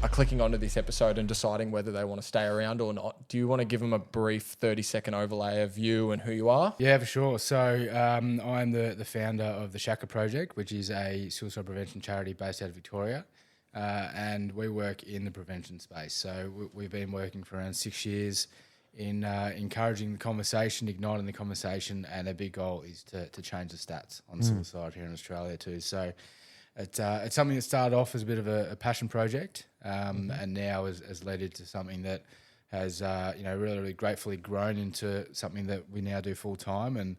Are clicking onto this episode and deciding whether they want to stay around or not. Do you want to give them a brief 30-second overlay of you and who you are? Yeah, for sure. So I'm the founder of the Shaka Project, which is a suicide prevention charity based out of Victoria. And we work in the prevention space. So we've been working for around 6 years in encouraging the conversation, igniting the conversation, and a big goal is to change the stats on suicide here in Australia too. So it's something that started off as a bit of a passion project, and now has led into something that has really, really gratefully grown into something that we now do full time, and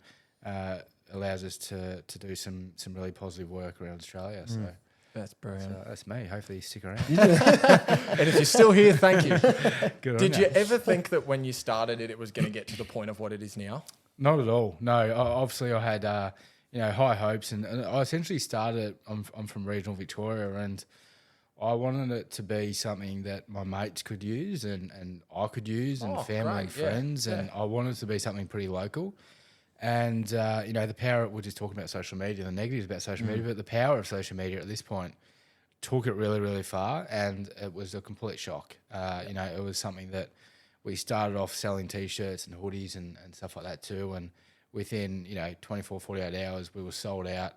allows us to do some really positive work around Australia. So That's brilliant. so that's me. Hopefully you stick around. And if you're still here, thank you. Good on Did ya. you ever think that when you started it was going to get to the point of what it is now? Not at all. No, obviously I had high hopes, and I essentially started. I'm from regional Victoria, and I wanted it to be something that my mates could use and I could use, and family and friends, and I wanted it to be something pretty local. And the power, we're just talking about social media, the negatives about social media, but the power of social media at this point took it really, really far, and it was a complete shock. It was something that we started off selling T-shirts and hoodies and stuff like that too, and within 24, 48 hours we were sold out.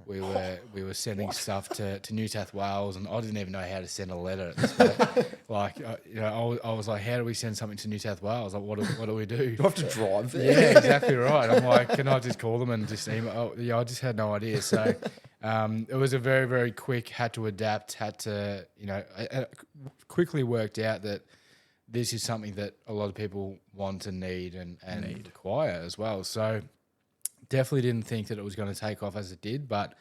We were sending stuff to New South Wales, and I didn't even know how to send a letter at this point. I was like, how do we send something to New South Wales? Like, what do we do? You have to drive there. Yeah, exactly right. I'm like, can I just call them and just email? Oh, yeah, I just had no idea. So it was a very, very quick, had to adapt, quickly worked out that this is something that a lot of people want and need and require as well. So definitely didn't think that it was going to take off as it did, but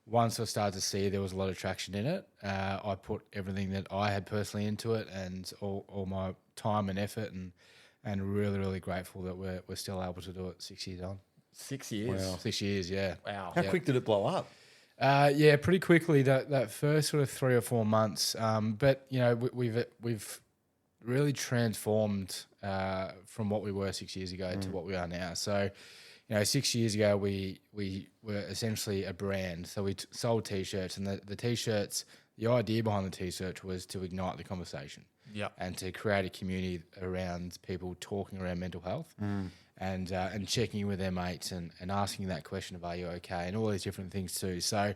once I started to see there was a lot of traction in it, I put everything that I had personally into it, and all my time and effort, and really, really grateful that we're still able to do it 6 years on. 6 years. Wow. 6 years, yeah. Wow. How quick did it blow up? Yeah, pretty quickly that first sort of 3 or 4 months. But we've really transformed from what we were 6 years ago to what we are now. So 6 years ago, we were essentially a brand. So we sold T-shirts, and the T-shirts, the idea behind the T-shirt was to ignite the conversation. Yep. And to create a community around people talking around mental health and checking in with their mates and asking that question of, are you okay? And all these different things too. So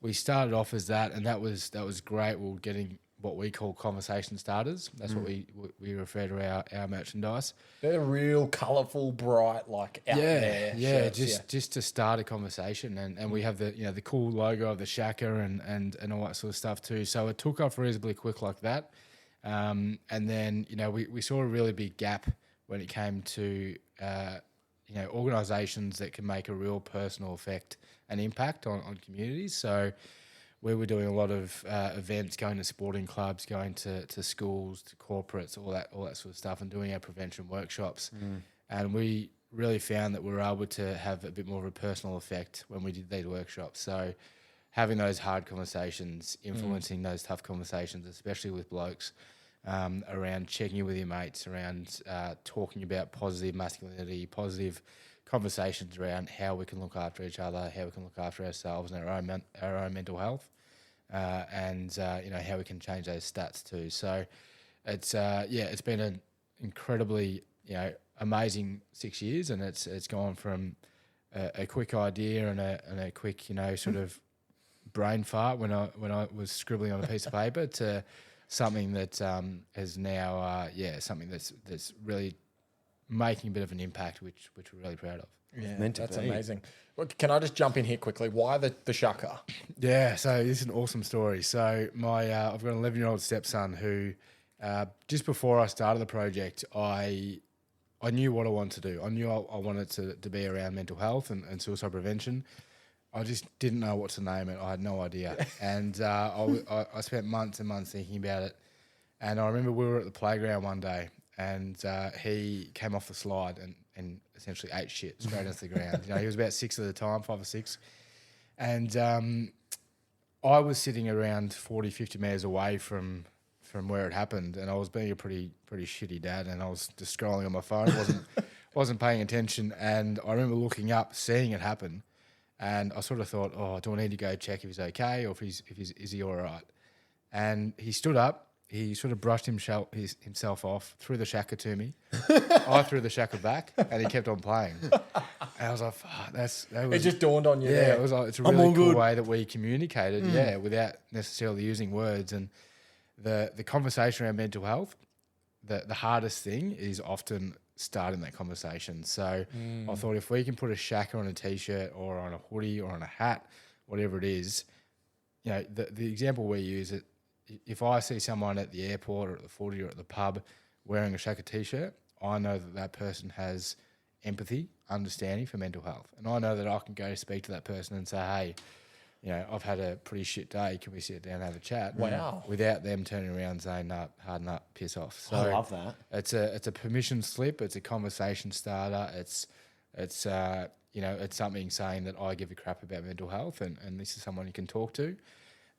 we started off as that, and that was great. We were getting what we call conversation starters. That's what we refer to our merchandise. They're real colourful, bright, out there. Yeah, shirts, just to start a conversation, and we have the cool logo of the Shaka and all that sort of stuff too. So it took off reasonably quick like that, and then we saw a really big gap when it came to organisations that can make a real personal effect and impact on communities. So we were doing a lot of events, going to sporting clubs, going to schools, to corporates, all that sort of stuff, and doing our prevention workshops. And we really found that we were able to have a bit more of a personal effect when we did these workshops. So having those hard conversations, influencing those tough conversations, especially with blokes, around checking in with your mates, around talking about positive masculinity, positive conversations around how we can look after each other, how we can look after ourselves and our own mental health, and how we can change those stats too. So it's been an incredibly amazing 6 years, and it's gone from a quick idea and a quick sort of brain fart when I was scribbling on a piece of paper to something that is now something that's really making a bit of an impact, which we're really proud of. Yeah, Meant to that's be. amazing. Well, can I just jump in here quickly? Why the Shaka? Yeah, so this is an awesome story. So I've got an 11-year-old stepson who, just before I started the project, I knew what I wanted to do. I knew I wanted to be around mental health and suicide prevention. I just didn't know what to name it. I had no idea. And I spent months and months thinking about it. And I remember we were at the playground one day, and he came off the slide and essentially ate shit straight into the ground. He was about 6 at the time, 5 or 6. And I was sitting around 40, 50 metres away from where it happened, and I was being a pretty shitty dad, and I was just scrolling on my phone, wasn't paying attention, and I remember looking up, seeing it happen, and I sort of thought, oh, do I need to go check if he's okay, or if is he all right? And he stood up, he sort of brushed himself off, threw the shaka to me, I threw the shaka back, and he kept on playing. And I was like, fuck, that was... It just dawned on you. Yeah, there. it was like, it's a really cool way that we communicated, without necessarily using words. And the conversation around mental health, the hardest thing is often starting that conversation. So I thought if we can put a shaka on a t-shirt or on a hoodie or on a hat, whatever it is, you know, the example we use, it, if I see someone at the airport or at the footy or at the pub wearing a shaka t-shirt, I know that person has empathy, understanding for mental health. And I know that I can go speak to that person and say, hey, you know, I've had a pretty shit day. Can we sit down and have a chat? Wow. Without them turning around and saying, no, harden up, piss off. So I love that. It's a permission slip. It's a conversation starter. It's you know, it's something saying that I give a crap about mental health and this is someone you can talk to.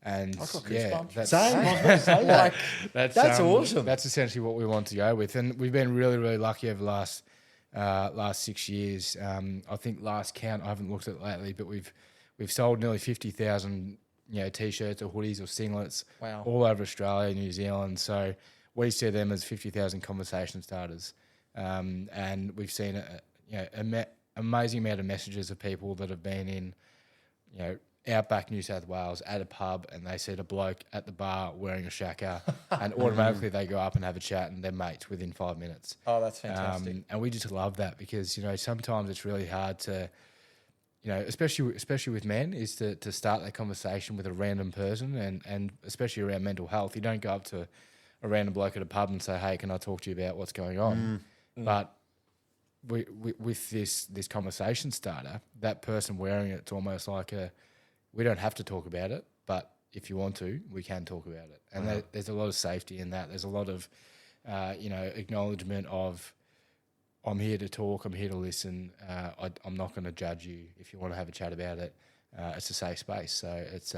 And I've got yeah, goosebumps. Same. I was going to say that. That's awesome. That's essentially what we want to go with. And we've been really, really lucky over the last 6 years. I think last count, I haven't looked at it lately, but we've sold nearly 50,000, you know, t-shirts or hoodies or singlets all over Australia, New Zealand. So we see them as 50,000 conversation starters. And we've seen amazing amount of messages of people that have been in, you know, outback New South Wales at a pub and they see a bloke at the bar wearing a shaka and automatically they go up and have a chat and they're mates within 5 minutes. Oh, that's fantastic. And we just love that because, you know, sometimes it's really hard to, you know, especially with men, is to start that conversation with a random person and especially around mental health. You don't go up to a random bloke at a pub and say, hey, can I talk to you about what's going on? But with this conversation starter, that person wearing it's almost like we don't have to talk about it, but if you want to, we can talk about it. And there's a lot of safety in that. There's a lot of, you know, acknowledgement of, I'm here to talk, I'm here to listen. I'm not going to judge you if you want to have a chat about it. It's a safe space, so it's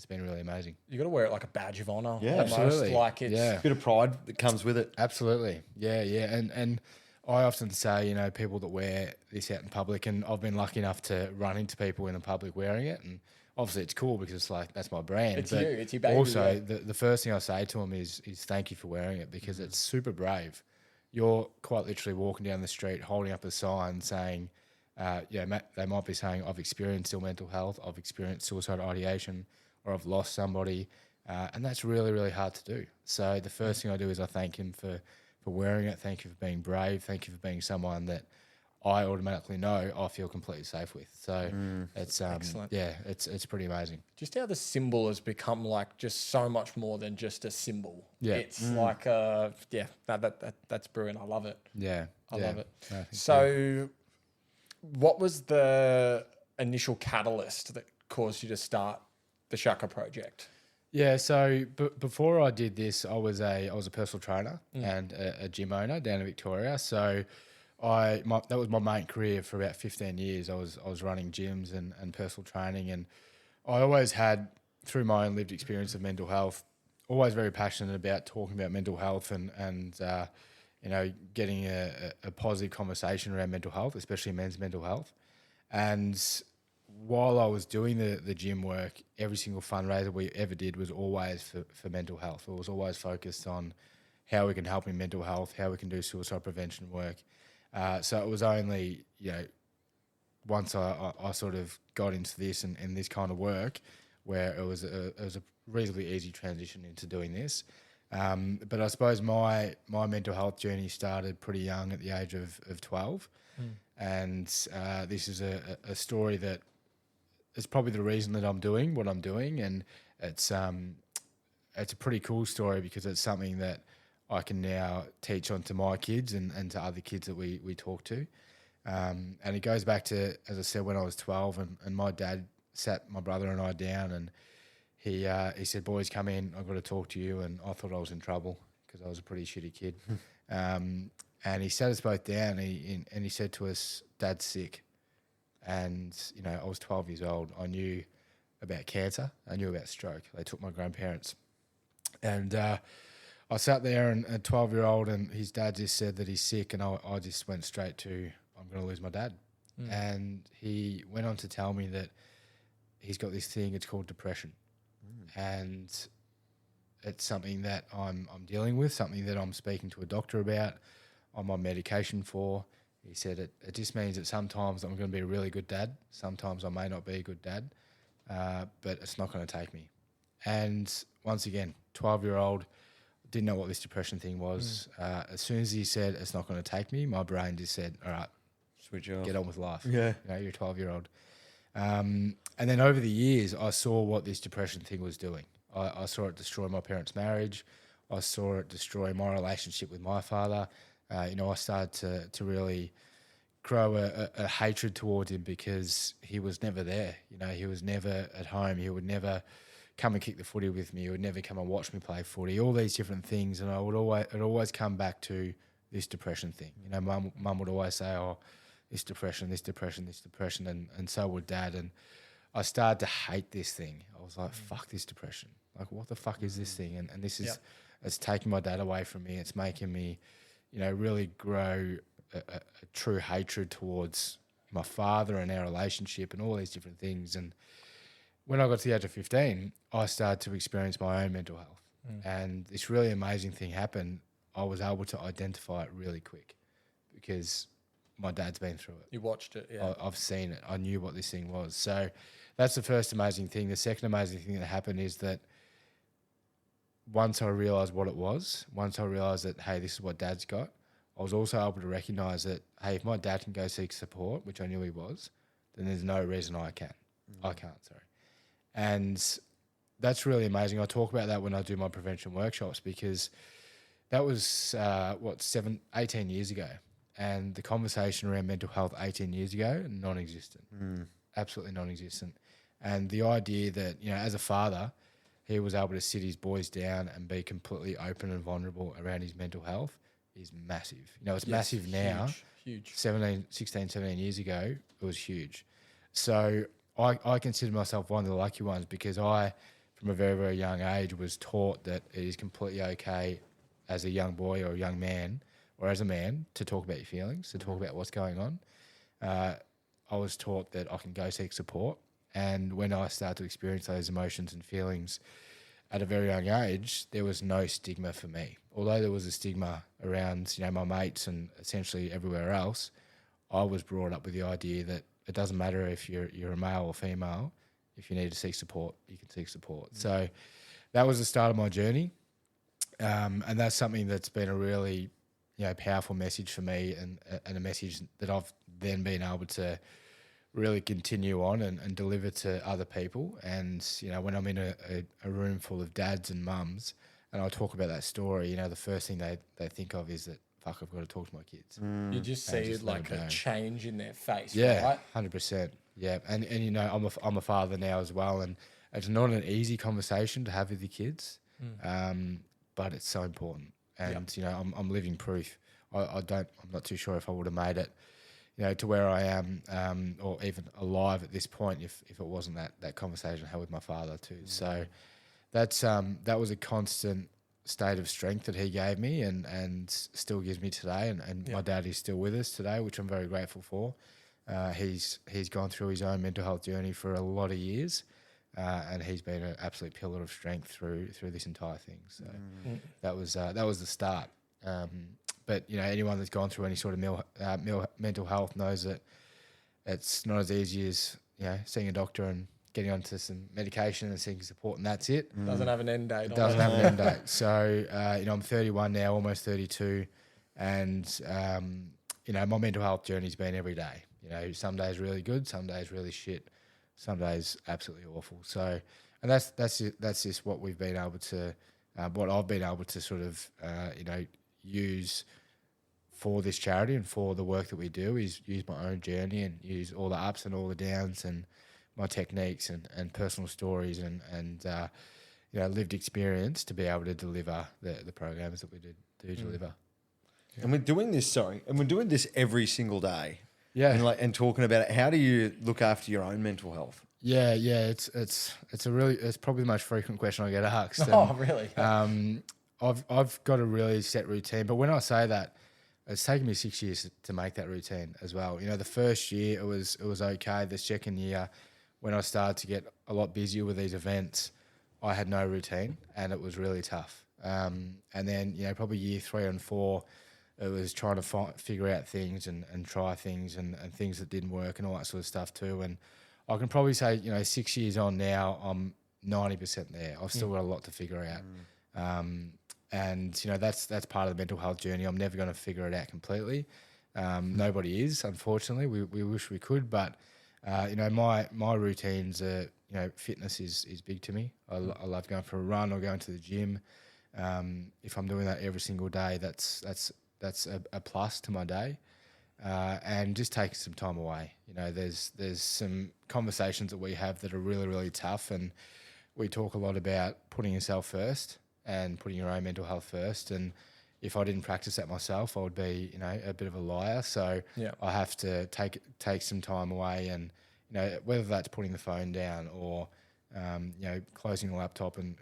been really amazing. You got to wear it like a badge of honor. Yeah, absolutely. Like it's A bit of pride that comes with it. Absolutely, yeah. And I often say, you know, people that wear this out in public, and I've been lucky enough to run into people in the public wearing it, and obviously it's cool because it's like, that's my brand. It's but you, it's your baby. Also, yeah. the first thing I say to them is thank you for wearing it because it's super brave. You're quite literally walking down the street holding up a sign saying, they might be saying, I've experienced ill mental health, I've experienced suicidal ideation, or I've lost somebody. And that's really, really hard to do. So the first thing I do is I thank him for wearing it. Thank you for being brave. Thank you for being someone that I automatically know I feel completely safe with. So it's Excellent. Yeah, it's pretty amazing. Just how the symbol has become like just so much more than just a symbol. Yeah. It's like that's brilliant. I love it. Yeah, I love it. I think So what was the initial catalyst that caused you to start the Shaka Project? Yeah, so before I did this, I was a personal trainer and a gym owner down in Victoria. So that was my main career for about 15 years. I was running gyms and personal training, and I always had, through my own lived experience of mental health, always very passionate about talking about mental health and you know, getting a positive conversation around mental health, especially men's mental health. And while I was doing the gym work, every single fundraiser we ever did was always for mental health. It was always focused on how we can help in mental health, how we can do suicide prevention work. So it was only, you know, once I sort of got into this and this kind of work where it was a reasonably easy transition into doing this. But I suppose my mental health journey started pretty young at the age of 12. And this is a story that is probably the reason that I'm doing what I'm doing. And it's a pretty cool story because it's something that I can now teach on to my kids and to other kids that we talk to. And it goes back to, as I said, when I was 12 and my dad sat my brother and I down and he said, boys, come in, I've got to talk to you. And I thought I was in trouble because I was a pretty shitty kid. And he sat us both down and he said to us, Dad's sick. And, you know, I was 12 years old. I knew about cancer. I knew about stroke. They took my grandparents. And I sat there, and a 12-year-old, and his dad just said that he's sick, and I just went straight to, I'm going to lose my dad. And he went on to tell me that he's got this thing, it's called depression. And it's something that I'm dealing with, something that I'm speaking to a doctor about, I'm on medication for. He said it just means that sometimes I'm going to be a really good dad, sometimes I may not be a good dad, but it's not going to take me. And once again, 12-year-old, didn't know what this depression thing was. As soon as he said it's not going to take me, my brain just said, all right, switch off. Get on with life. Yeah. You know, you're a 12-year-old. And then over the years, I saw what this depression thing was doing. I saw it destroy my parents' marriage. I saw it destroy my relationship with my father. I started to really grow a hatred towards him because he was never there. He was never at home. He would never come and kick the footy with me. He would never come and watch me play footy. All these different things, and it always come back to this depression thing. Mum would always say, "Oh, this depression, and so would Dad." And I started to hate this thing. I was like, "Fuck this depression! Like, what the fuck is this thing?" And this is it's taking my dad away from me. It's making me, really grow a true hatred towards my father and our relationship and all these different things. And when I got to the age of 15, I started to experience my own mental health. And this really amazing thing happened. I was able to identify it really quick because my dad's been through it. You watched it, yeah. I've seen it. I knew what this thing was. So that's the first amazing thing. The second amazing thing that happened is that once I realised what it was, once I realised that, hey, this is what Dad's got, I was also able to recognise that, hey, if my dad can go seek support, which I knew he was, then there's no reason I can't. And that's really amazing. I talk about that when I do my prevention workshops because that was, 18 years ago. And the conversation around mental health 18 years ago, non-existent. Absolutely non-existent. And the idea that, as a father, he was able to sit his boys down and be completely open and vulnerable around his mental health is massive. It's massive now. Huge. 17 years ago, it was huge. So I consider myself one of the lucky ones because I, from a very, very young age, was taught that it is completely okay as a young boy or a young man or as a man to talk about your feelings, to talk about what's going on. I was taught that I can go seek support. And when I started to experience those emotions and feelings at a very young age, there was no stigma for me. Although there was a stigma around, my mates and essentially everywhere else, I was brought up with the idea that it doesn't matter if you're a male or female. If you need to seek support, you can seek support. So that was the start of my journey. And that's something that's been a really, powerful message for me and a message that I've then been able to really continue on and deliver to other people. And, when I'm in a room full of dads and mums and I talk about that story, the first thing they think of is that, fuck, I've got to talk to my kids. You just see like a change in their face, yeah, right? 100%. Yeah. And I'm a father now as well. And it's not an easy conversation to have with your kids, but it's so important. And, I'm living proof. I'm not too sure if I would have made it, to where I am, or even alive at this point, if it wasn't that conversation I had with my father too. So that was a constant state of strength that he gave me and still gives me today. And my dad is still with us today, which I'm very grateful for. He's gone through his own mental health journey for a lot of years, and he's been an absolute pillar of strength through this entire thing. So that was the start. But anyone that's gone through any sort of mental health knows that it's not as easy as seeing a doctor and getting onto some medication and seeking support, and that's it. Doesn't have an end date. It doesn't have an end date. So I'm 31 now, almost 32, and my mental health journey's been every day. Some days really good, some days really shit, some days absolutely awful. So, and that's just what we've been able to, what I've been able to sort of use for this charity and for the work that we do is use my own journey and use all the ups and all the downs and my techniques and personal stories and lived experience to be able to deliver the programs that we do deliver. And we're doing this every single day. Yeah. And talking about it, how do you look after your own mental health? It's probably the most frequent question I get asked. Oh, really? I've got a really set routine, but when I say that, it's taken me 6 years to make that routine as well. You know, the first year it was okay. The second year, when I started to get a lot busier with these events, I had no routine and it was really tough. And then, you know, probably year 3 and 4, it was trying to figure out things and try things and things that didn't work and all that sort of stuff too. And I can probably say, you know, 6 years on now, I'm 90% there. I've still got a lot to figure out. And, you know, that's part of the mental health journey. I'm never going to figure it out completely. Nobody is, unfortunately. We wish we could, but, you know, my routines are, you know, fitness is big to me. I love going for a run or going to the gym. If I'm doing that every single day, that's a plus to my day. And just taking some time away. You know, there's some conversations that we have that are really, really tough, and we talk a lot about putting yourself first and putting your own mental health first. And if I didn't practice that myself, I would be, you know, a bit of a liar. So I have to take some time away, and, you know, whether that's putting the phone down or, you know, closing the laptop and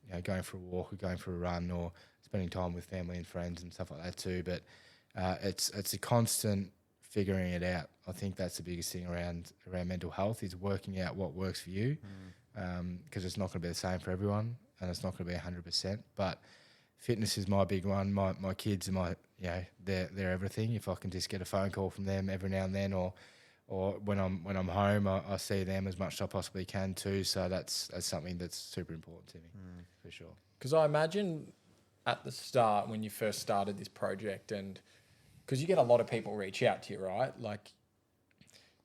you know, going for a walk or going for a run or spending time with family and friends and stuff like that too. But it's a constant figuring it out. I think that's the biggest thing around mental health, is working out what works for you, because it's not going to be the same for everyone, and it's not going to be 100%. But fitness is my big one. My kids are my, you know, they're everything. If I can just get a phone call from them every now and then, or when I'm home, I see them as much as I possibly can too. So that's something that's super important to me, for sure. Because I imagine at the start, when you first started this project, and because you get a lot of people reach out to you, right? Like,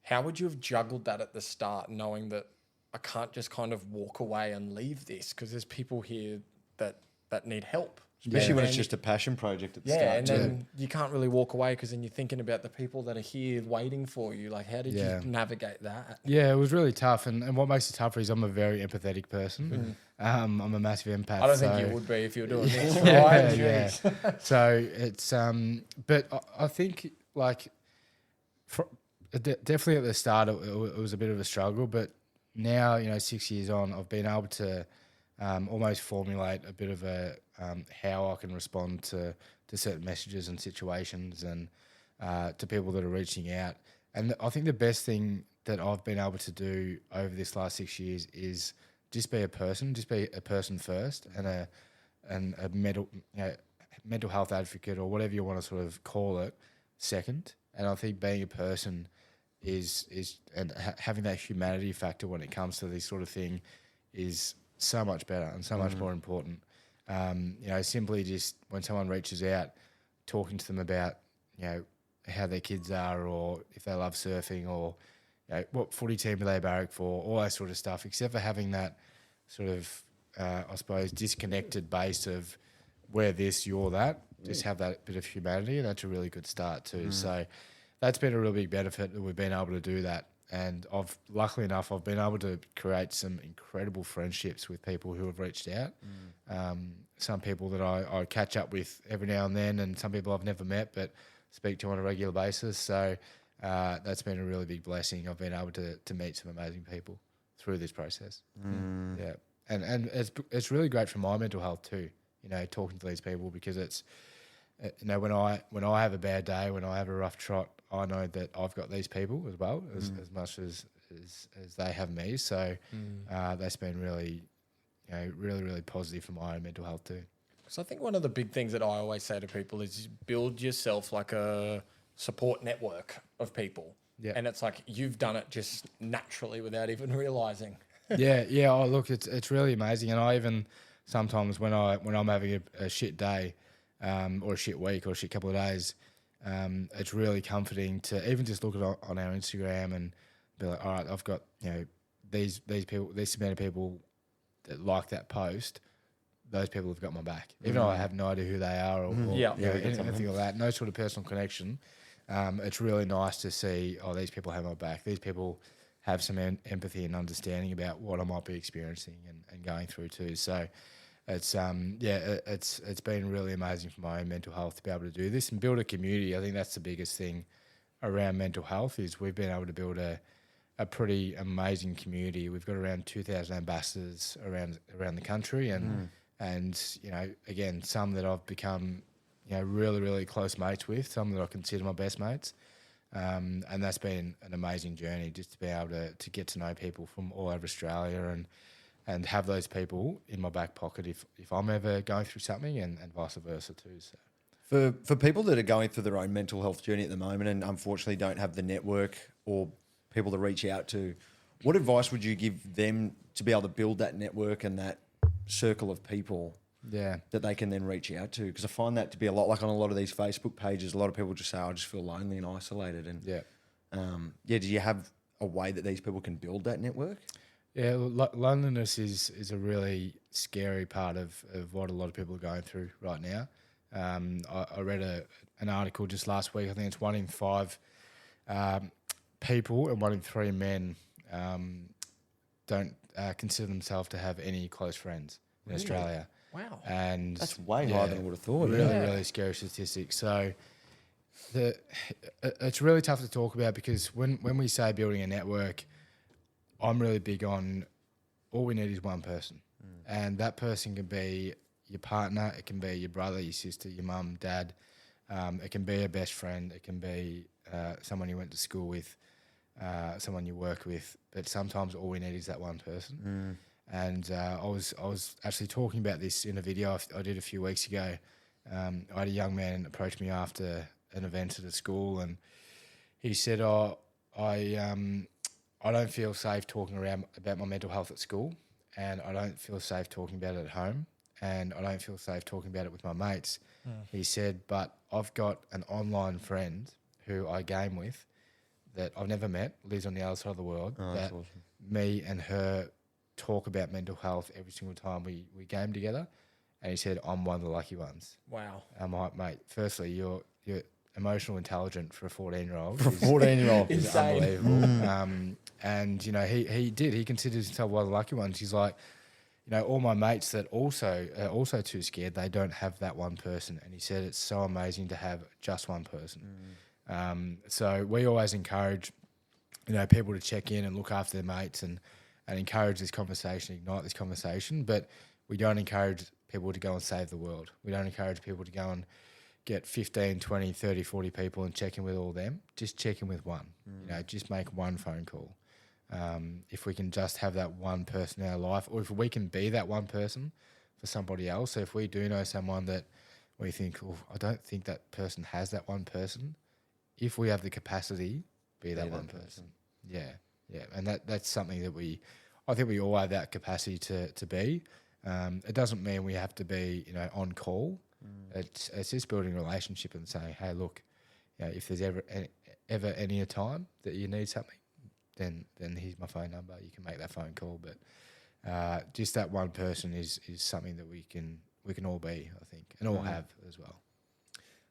how would you have juggled that at the start, knowing that I can't just kind of walk away and leave this because there's people here that need help? Especially when it's just a passion project at the start. And then you can't really walk away because then you're thinking about the people that are here waiting for you. Like, how did you navigate that? Yeah, it was really tough. And what makes it tougher is I'm a very empathetic person. I'm a massive empath. I don't think you would be if you were doing this, right? Yeah. So it's, but I think, like, definitely at the start, it was a bit of a struggle. But now, you know, 6 years on, I've been able to almost formulate a bit of a how I can respond to certain messages and situations, and to people that are reaching out. And I think the best thing that I've been able to do over this last 6 years is just be a person first, and a mental health advocate, or whatever you want to sort of call it, second. And I think being a person is having that humanity factor when it comes to this sort of thing is so much better and so much more important. You know, simply just when someone reaches out, talking to them about, you know, how their kids are, or if they love surfing, or, you know, what footy team do they barrack for, all that sort of stuff, except for having that sort of, I suppose, disconnected base of we're this, you're that, just have that bit of humanity, and that's a really good start too. So that's been a really big benefit that we've been able to do that. And luckily enough, I've been able to create some incredible friendships with people who have reached out. Some people that I catch up with every now and then, and some people I've never met but speak to on a regular basis. So that's been a really big blessing. I've been able to meet some amazing people through this process. Yeah, and it's really great for my mental health too. You know, talking to these people, because it's, you know, when I have a bad day, when I have a rough trot, I know that I've got these people as well, as much as they have me. So that's been really, you know, really, really positive for my own mental health too. So I think one of the big things that I always say to people is build yourself like a support network of people. Yeah. And it's like you've done it just naturally without even realizing. Yeah. Oh, look, it's really amazing. And I even sometimes when I'm having a shit day, or a shit week or a shit couple of days, it's really comforting to even just look at it on our Instagram and be like, all right, I've got, you know, these people, this amount of people that like that post. Those people have got my back, even though I have no idea who they are or anything like that. No sort of personal connection. It's really nice to see, oh, these people have my back. These people have some empathy and understanding about what I might be experiencing and going through too. So it's it's been really amazing for my own mental health to be able to do this and build a community. I think that's the biggest thing around mental health, is we've been able to build a a pretty amazing community. We've got around 2,000 ambassadors around the country, and again, some that I've become really, really close mates with, some that I consider my best mates. And that's been an amazing journey, just to be able to get to know people from all over Australia and have those people in my back pocket if I'm ever going through something, and vice versa too. So For people that are going through their own mental health journey at the moment and unfortunately don't have the network or people to reach out to, what advice would you give them to be able to build that network and that circle of people that they can then reach out to? Because I find that to be a lot, like on a lot of these Facebook pages, a lot of people just say, I just feel lonely and isolated. And do you have a way that these people can build that network? Yeah, loneliness is a really scary part of what a lot of people are going through right now. I read an article just last week. I think it's 1 in 5 people and 1 in 3 men don't consider themselves to have any close friends in Australia. Wow. And that's way higher than I would have thought. Really scary statistic. So it's really tough to talk about, because when we say building a network, I'm really big on all we need is one person. And that person can be your partner, it can be your brother, your sister, your mum, dad, it can be a best friend, it can be someone you went to school with, someone you work with, but sometimes all we need is that one person. And I was actually talking about this in a video I did a few weeks ago. I had a young man approach me after an event at a school, and he said, I don't feel safe talking about my mental health at school, and I don't feel safe talking about it at home, and I don't feel safe talking about it with my mates. He said, but I've got an online friend who I game with that I've never met, lives on the other side of the world, that awesome. Me and her talk about mental health every single time we game together. And he said, I'm one of the lucky ones. Wow. I'm like, mate, firstly, you're emotional intelligent for a 14-year-old. For a 14-year-old. Is unbelievable. And, he considers himself one of the lucky ones. He's like, all my mates that are also too scared, they don't have that one person. And he said it's so amazing to have just one person. So we always encourage, people to check in and look after their mates and encourage this conversation, ignite this conversation. But we don't encourage people to go and save the world. We don't encourage people to go and get 15, 20, 30, 40 people and check in with all them. Just check in with one. Just make one phone call. If we can just have that one person in our life, or if we can be that one person for somebody else. So if we do know someone that we think, I don't think that person has that one person, if we have the capacity, be that one person. Yeah. And that's something that I think we all have that capacity to be. It doesn't mean we have to be, on call. It's just building a relationship and saying, hey, look, if there's ever any time that you need something, then here's my phone number. You can make that phone call. But just that one person is something that we can all be, I think, and all have as well.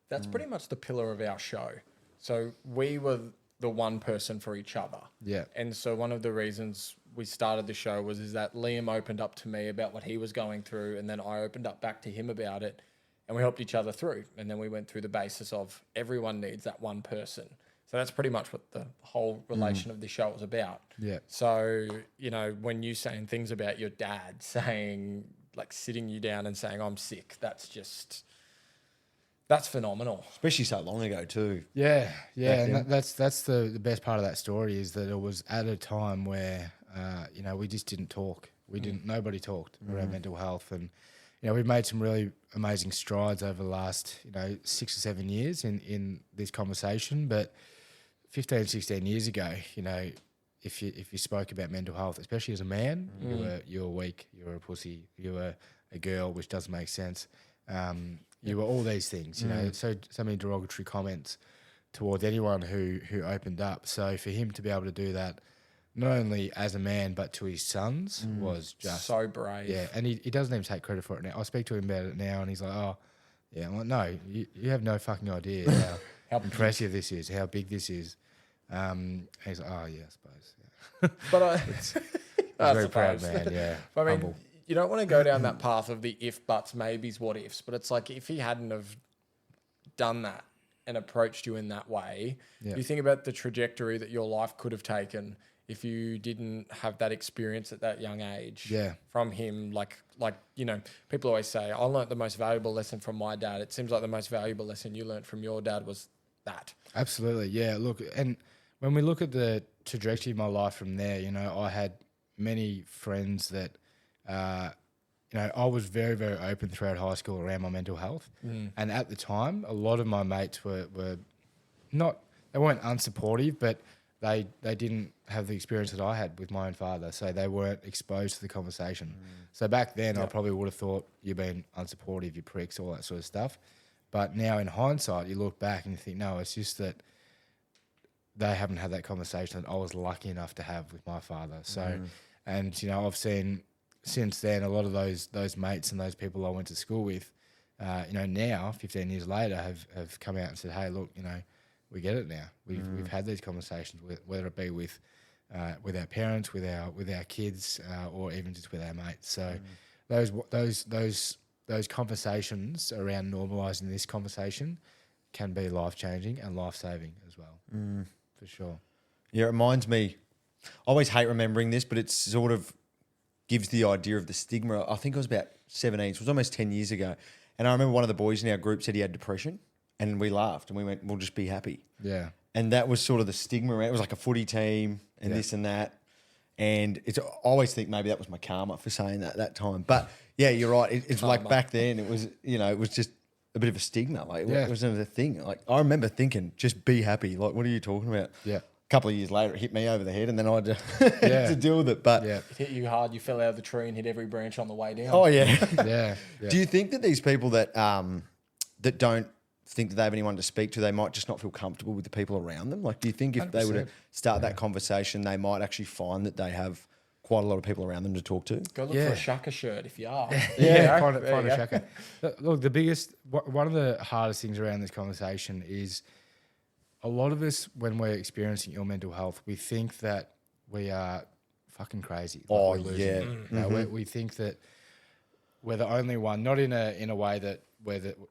That's pretty much the pillar of our show. So we were the one person for each other. Yeah. And so one of the reasons we started the show is that Liam opened up to me about what he was going through, and then I opened up back to him about it, and we helped each other through. And then we went through the basis of everyone needs that one person. So that's pretty much what the whole relation of the show was about. Yeah. So, when you saying things about your dad saying, like sitting you down and saying, I'm sick, that's phenomenal. Especially so long ago too. Yeah. And that's the best part of that story, is that it was at a time where, we just didn't talk. Nobody talked around mental health. And, we've made some really amazing strides over the last, 6 or 7 years in this conversation. But 15, 16 years ago, if you spoke about mental health, especially as a man, you were weak, you were a pussy, you were a girl, which doesn't make sense. You were all these things, so many derogatory comments towards anyone who opened up. So for him to be able to do that, not only as a man, but to his sons, was just so brave. Yeah, and he doesn't even take credit for it now. I speak to him about it now, and he's like, oh, yeah. I'm like, no, you have no fucking idea how impressive this is, how big this is. And he's like, oh, yeah, I suppose. Yeah. But he's very proud, man, yeah. I mean, humble. You don't want to go down that path of the if, buts, maybes, what ifs, but it's like if he hadn't have done that and approached you in that way, you think about the trajectory that your life could have taken if you didn't have that experience at that young age from him. Like, you know, people always say, I learnt the most valuable lesson from my dad. It seems like the most valuable lesson you learnt from your dad was that. Absolutely. Yeah. Look, and when we look at the trajectory of my life from there, you know, I had many friends that, you know, I was very, very open throughout high school around my mental health. And at the time, a lot of my mates were not, they weren't unsupportive, but they didn't have the experience that I had with my own father. So they weren't exposed to the conversation. So back then, I probably would have thought, you've been unsupportive, you pricks, all that sort of stuff. But now in hindsight, you look back and you think, no, it's just that they haven't had that conversation that I was lucky enough to have with my father. So, and, you know, I've seen since then a lot of those mates and those people I went to school with, you know, now 15 years later have come out and said, hey, look, you know, we get it now. We've had these conversations, whether it be with our parents, with our kids, or even just with our mates. So those conversations around normalising this conversation can be life changing and life saving as well, for sure. Yeah, it reminds me. I always hate remembering this, but it sort of gives the idea of the stigma. I think I was about 17. So it was almost 10 years ago. And I remember one of the boys in our group said he had depression, and we laughed and we went, we'll just be happy. Yeah. And that was sort of the stigma around it. It was like a footy team and this and that. And I always think maybe that was my karma for saying that at that time. But yeah, you're right. It's like back then it was, you know, it was just a bit of a stigma. Like it wasn't a thing. Like I remember thinking, just be happy. Like, what are you talking about? Yeah. A couple of years later, it hit me over the head and then I had to deal with it. But it hit you hard. You fell out of the tree and hit every branch on the way down. Oh yeah. Yeah. Do you think that these people that that don't think that they have anyone to speak to, they might just not feel comfortable with the people around them? Like, do you think if 100%. They were to start that conversation, they might actually find that they have quite a lot of people around them to talk to? Go look for a Shaka shirt if you are. Find a Shaka. Look, one of the hardest things around this conversation is a lot of us, when we're experiencing ill mental health, we think that we are fucking crazy. Like You know, we think that we're the only one, not in a way that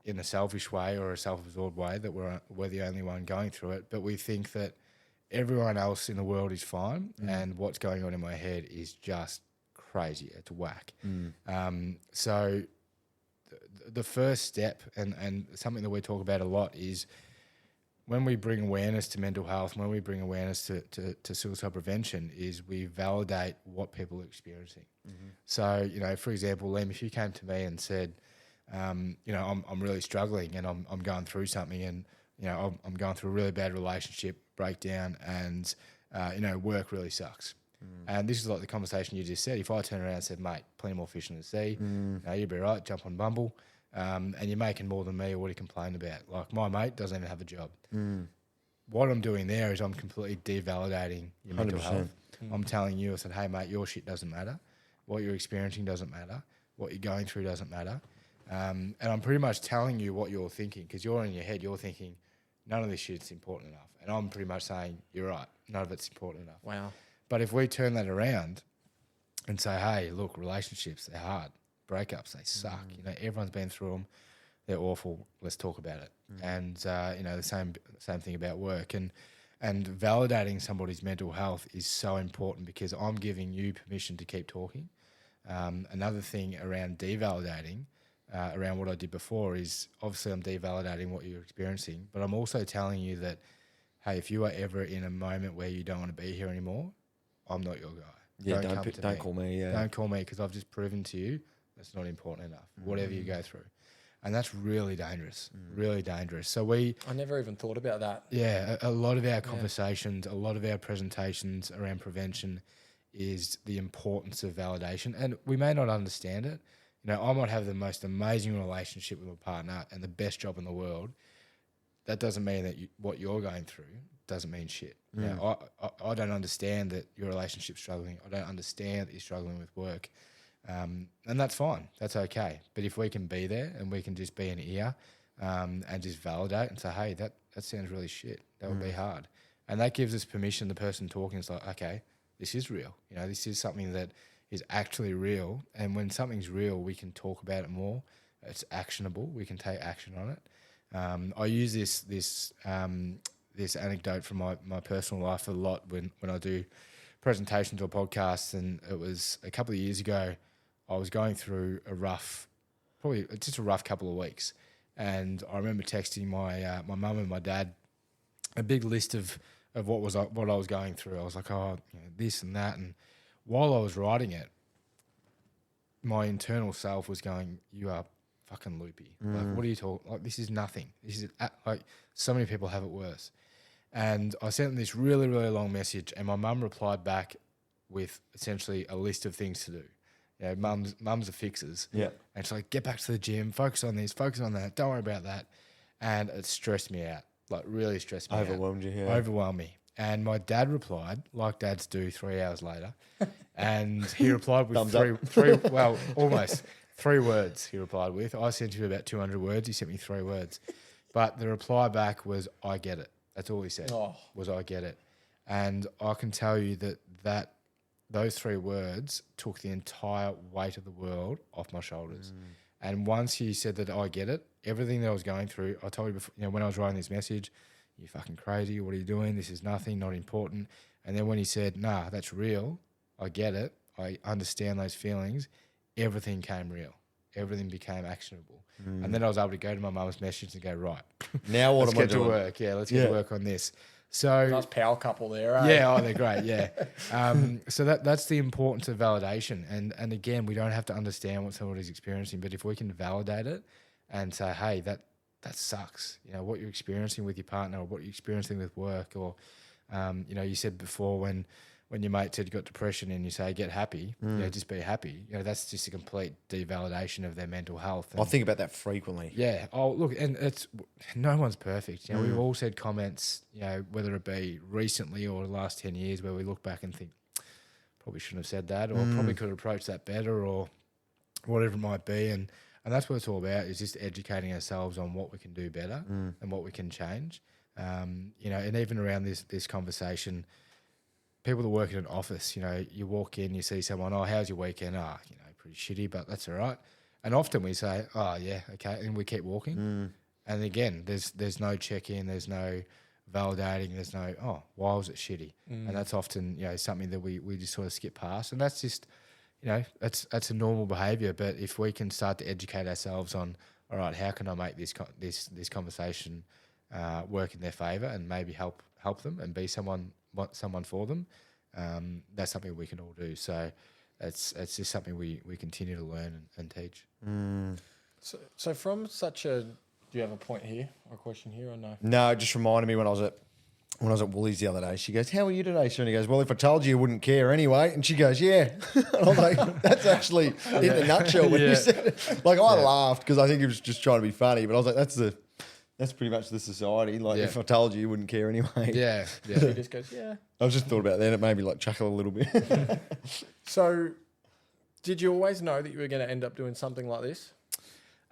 in a selfish way or a self-absorbed way that we're the only one going through it, but we think that everyone else in the world is fine and what's going on in my head is just crazy. It's whack. So the first step and something that we talk about a lot is when we bring awareness to mental health, when we bring awareness to suicide prevention, is we validate what people are experiencing. So, you know, for example, Liam, if you came to me and said, you know, I'm really struggling and I'm going through something and, you know, I'm going through a really bad relationship breakdown and, you know, work really sucks. And this is like the conversation you just said. If I turn around and said, mate, plenty more fish in the sea, you'd be right, jump on Bumble, and you're making more than me, or what do you complain about? Like my mate doesn't even have a job. What I'm doing there is I'm completely devalidating your mental 100%. health. I'm telling you, I said, hey, mate, your shit doesn't matter. What you're experiencing doesn't matter. What you're going through doesn't matter. And I'm pretty much telling you what you're thinking, because you're in your head, you're thinking, none of this shit's important enough. And I'm pretty much saying, you're right, none of it's important enough. Wow. But if we turn that around and say, hey, look, relationships, they're hard. Breakups, they suck. You know, everyone's been through them. They're awful. Let's talk about it. And, you know, the same thing about work. And validating somebody's mental health is so important because I'm giving you permission to keep talking. Another thing around devalidating, around what I did before, is obviously I'm devalidating what you're experiencing, but I'm also telling you that, hey, if you are ever in a moment where you don't want to be here anymore, I'm not your guy. Yeah, don't call me. Yeah. Don't call me, because I've just proven to you that's not important enough, whatever you go through. And that's really dangerous, really dangerous. So I never even thought about that. Yeah, a lot of our conversations, a lot of our presentations around prevention is the importance of validation. And we may not understand it. You know, I might have the most amazing relationship with my partner and the best job in the world. That doesn't mean that what you're going through doesn't mean shit. You know, I don't understand that your relationship's struggling. I don't understand that you're struggling with work. And that's fine. That's okay. But if we can be there and we can just be an ear and just validate and say, hey, that sounds really shit. That would be hard. And that gives us permission. The person talking is like, okay, this is real. You know, this is something that is actually real. And when something's real, we can talk about it more. It's actionable. We can take action on it. I use this anecdote from my personal life a lot when I do presentation to a podcast, and it was a couple of years ago. I was going through probably just a rough couple of weeks, and I remember texting my mum and my dad a big list of what I was going through. I was like, this and that, and while I was writing it, my internal self was going, "You are fucking loopy. Like, what are you talking? Like, this is nothing. This is like so many people have it worse." And I sent them this really, really long message, and my mum replied back with essentially a list of things to do. You know, mums are fixers. Yeah. And she's like, "Get back to the gym, focus on this, focus on that, don't worry about that." And it stressed me out, like really stressed me out. Overwhelmed you, yeah. Overwhelmed me. And my dad replied, like dads do 3 hours later. And he replied with almost 3 words he replied with. I sent him about 200 words. He sent me 3 words. But the reply back was, "I get it." That's all he said, was "I get it." And I can tell you that those 3 words took the entire weight of the world off my shoulders. And once he said that "I get it," everything that I was going through, I told you before, when I was writing this message, "You're fucking crazy. What are you doing? This is nothing, not important." And then when he said, "Nah, that's real. I get it. I understand those feelings," everything came real. Everything became actionable. And then I was able to go to my mum's message and go, "Right, Now what let's am I get to doing? work. Yeah, let's get to work on this." So Nice power couple there, eh? yeah, they're great. Yeah. So that's the importance of validation. And again, we don't have to understand what somebody's experiencing, but if we can validate it and say, "Hey, that sucks," what you're experiencing with your partner, or what you're experiencing with work, or you said before when your mate said you got depression and you say get happy, just be happy. That's just a complete devalidation of their mental health. I think about that frequently. Yeah. Oh, look, and it's no one's perfect. We've all said comments, whether it be recently or the last 10 years, where we look back and think probably shouldn't have said that, or probably could have approached that better, or whatever it might be. And that's what it's all about, is just educating ourselves on what we can do better and what we can change. And even around this conversation, people that work in an office, you walk in, you see someone, "Oh, how's your weekend?" Pretty shitty, but that's all right. And often we say, "Oh, yeah, okay," and we keep walking. And again, there's no check-in, there's no validating, there's no, "Oh, why was it shitty?" And that's often, something that we just sort of skip past. And that's just, that's a normal behaviour. But if we can start to educate ourselves on, all right, how can I make this conversation work in their favour and maybe help them and be someone for them, that's something we can all do. So it's just something we continue to learn and teach. So from such a, do you have a point here or a question here or no? No, it just reminded me when I was at Woolies the other day. She goes, "How are you today, Sean?" He goes, "Well, if I told you, you wouldn't care anyway." And she goes, "Yeah." And I was like, that's actually in a nutshell when you said it. Like, I laughed because I think he was just trying to be funny, but I was like, that's pretty much the society. Like, if I told you, you wouldn't care anyway. Yeah. So he just goes, "Yeah." I was just thought about that. It made me like chuckle a little bit. So did you always know that you were going to end up doing something like this?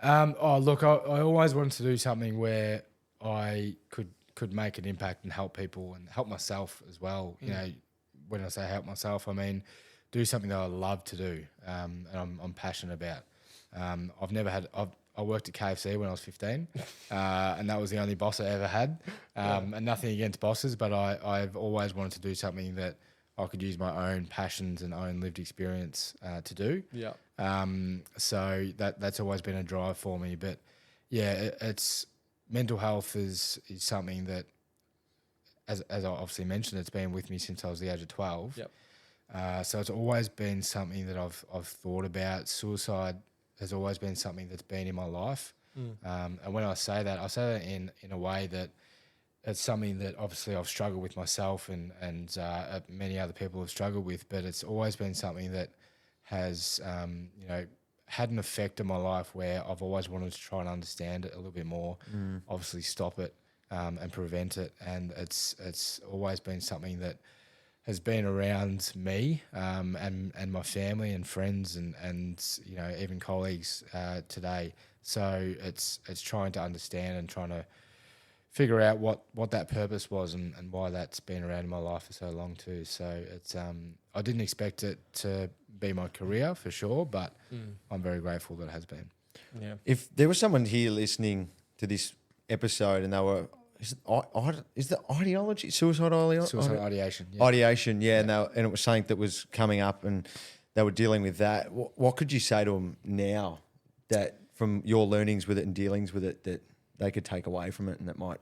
Look, I always wanted to do something where I could make an impact and help people and help myself as well. When I say help myself, I mean do something that I love to do, and I'm passionate about. I worked at KFC when I was 15, and that was the only boss I ever had. And nothing against bosses, but I've always wanted to do something that I could use my own passions and own lived experience to do. Yeah. So that's always been a drive for me. But yeah, it's mental health is something that, as I obviously mentioned, it's been with me since I was the age of 12. Yep. So it's always been something that I've thought about. Suicide has always been something that's been in my life. And when I say that in a way that it's something that obviously I've struggled with myself and many other people have struggled with, but it's always been something that has, had an effect in my life where I've always wanted to try and understand it a little bit more, obviously stop it and prevent it. And it's always been something that has been around me and my family and friends and even colleagues today. So it's trying to understand and trying to figure out what that purpose was and why that's been around in my life for so long too. So it's I didn't expect it to be my career for sure, but I'm very grateful that it has been. Yeah. If there was someone here listening to this episode and they were is the ideology suicide ideology? Suicide ideation. Yeah. Ideation, yeah, and it was something that was coming up, and they were dealing with that. What could you say to them now that from your learnings with it and dealings with it that they could take away from it and that might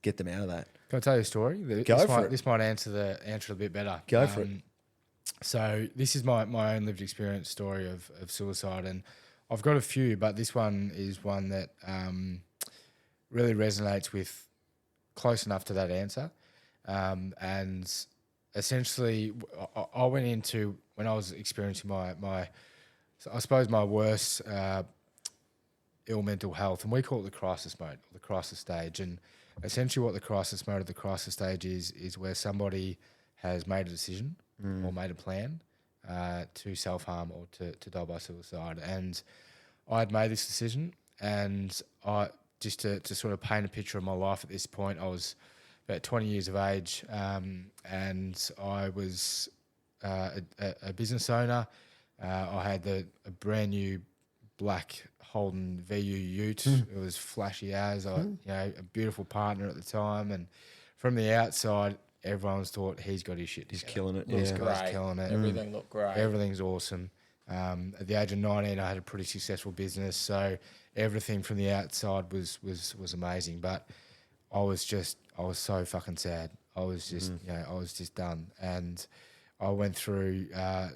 get them out of that? Can I tell you a story? This might answer it a bit better. Go for it. So this is my own lived experience story of suicide, and I've got a few, but this one is one that really resonates with close enough to that answer. And essentially, I went into, when I was experiencing my I suppose my worst ill mental health, and we call it the crisis mode, or the crisis stage. And essentially what the crisis mode or the crisis stage is where somebody has made a decision or made a plan to self-harm or to die by suicide. And I had made this decision, and I just to sort of paint a picture of my life at this point, I was about 20 years of age, and I was a business owner. I had a brand new black Holden VU Ute. It was flashy as, a beautiful partner at the time. And from the outside, everyone's thought he's got his shit. He's killing it. This guy's killing it. Everything looked great. Everything's awesome. At the age of 19, I had a pretty successful business, so everything from the outside was amazing. But I was so fucking sad. I was just, I was just done. And I went through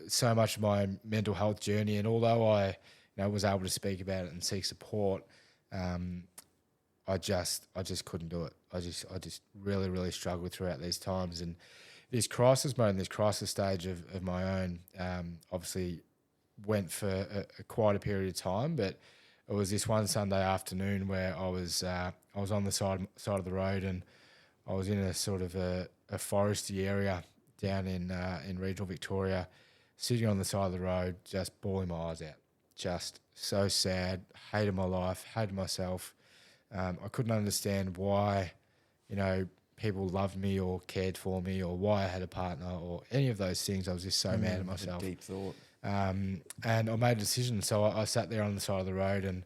so much of my mental health journey, and although I was able to speak about it and seek support, I just couldn't do it. I just really, really struggled throughout these times. And this crisis mode and this crisis stage of my own, obviously went for quite a period of time. But it was this one Sunday afternoon where I was on the side of the road, and I was in a sort of a foresty area down in regional Victoria, sitting on the side of the road, just bawling my eyes out. Just so sad, hated my life, hated myself. I couldn't understand why, people loved me or cared for me, or why I had a partner or any of those things. I was just so mad at myself. Deep thought. And I made a decision. So I sat there on the side of the road, and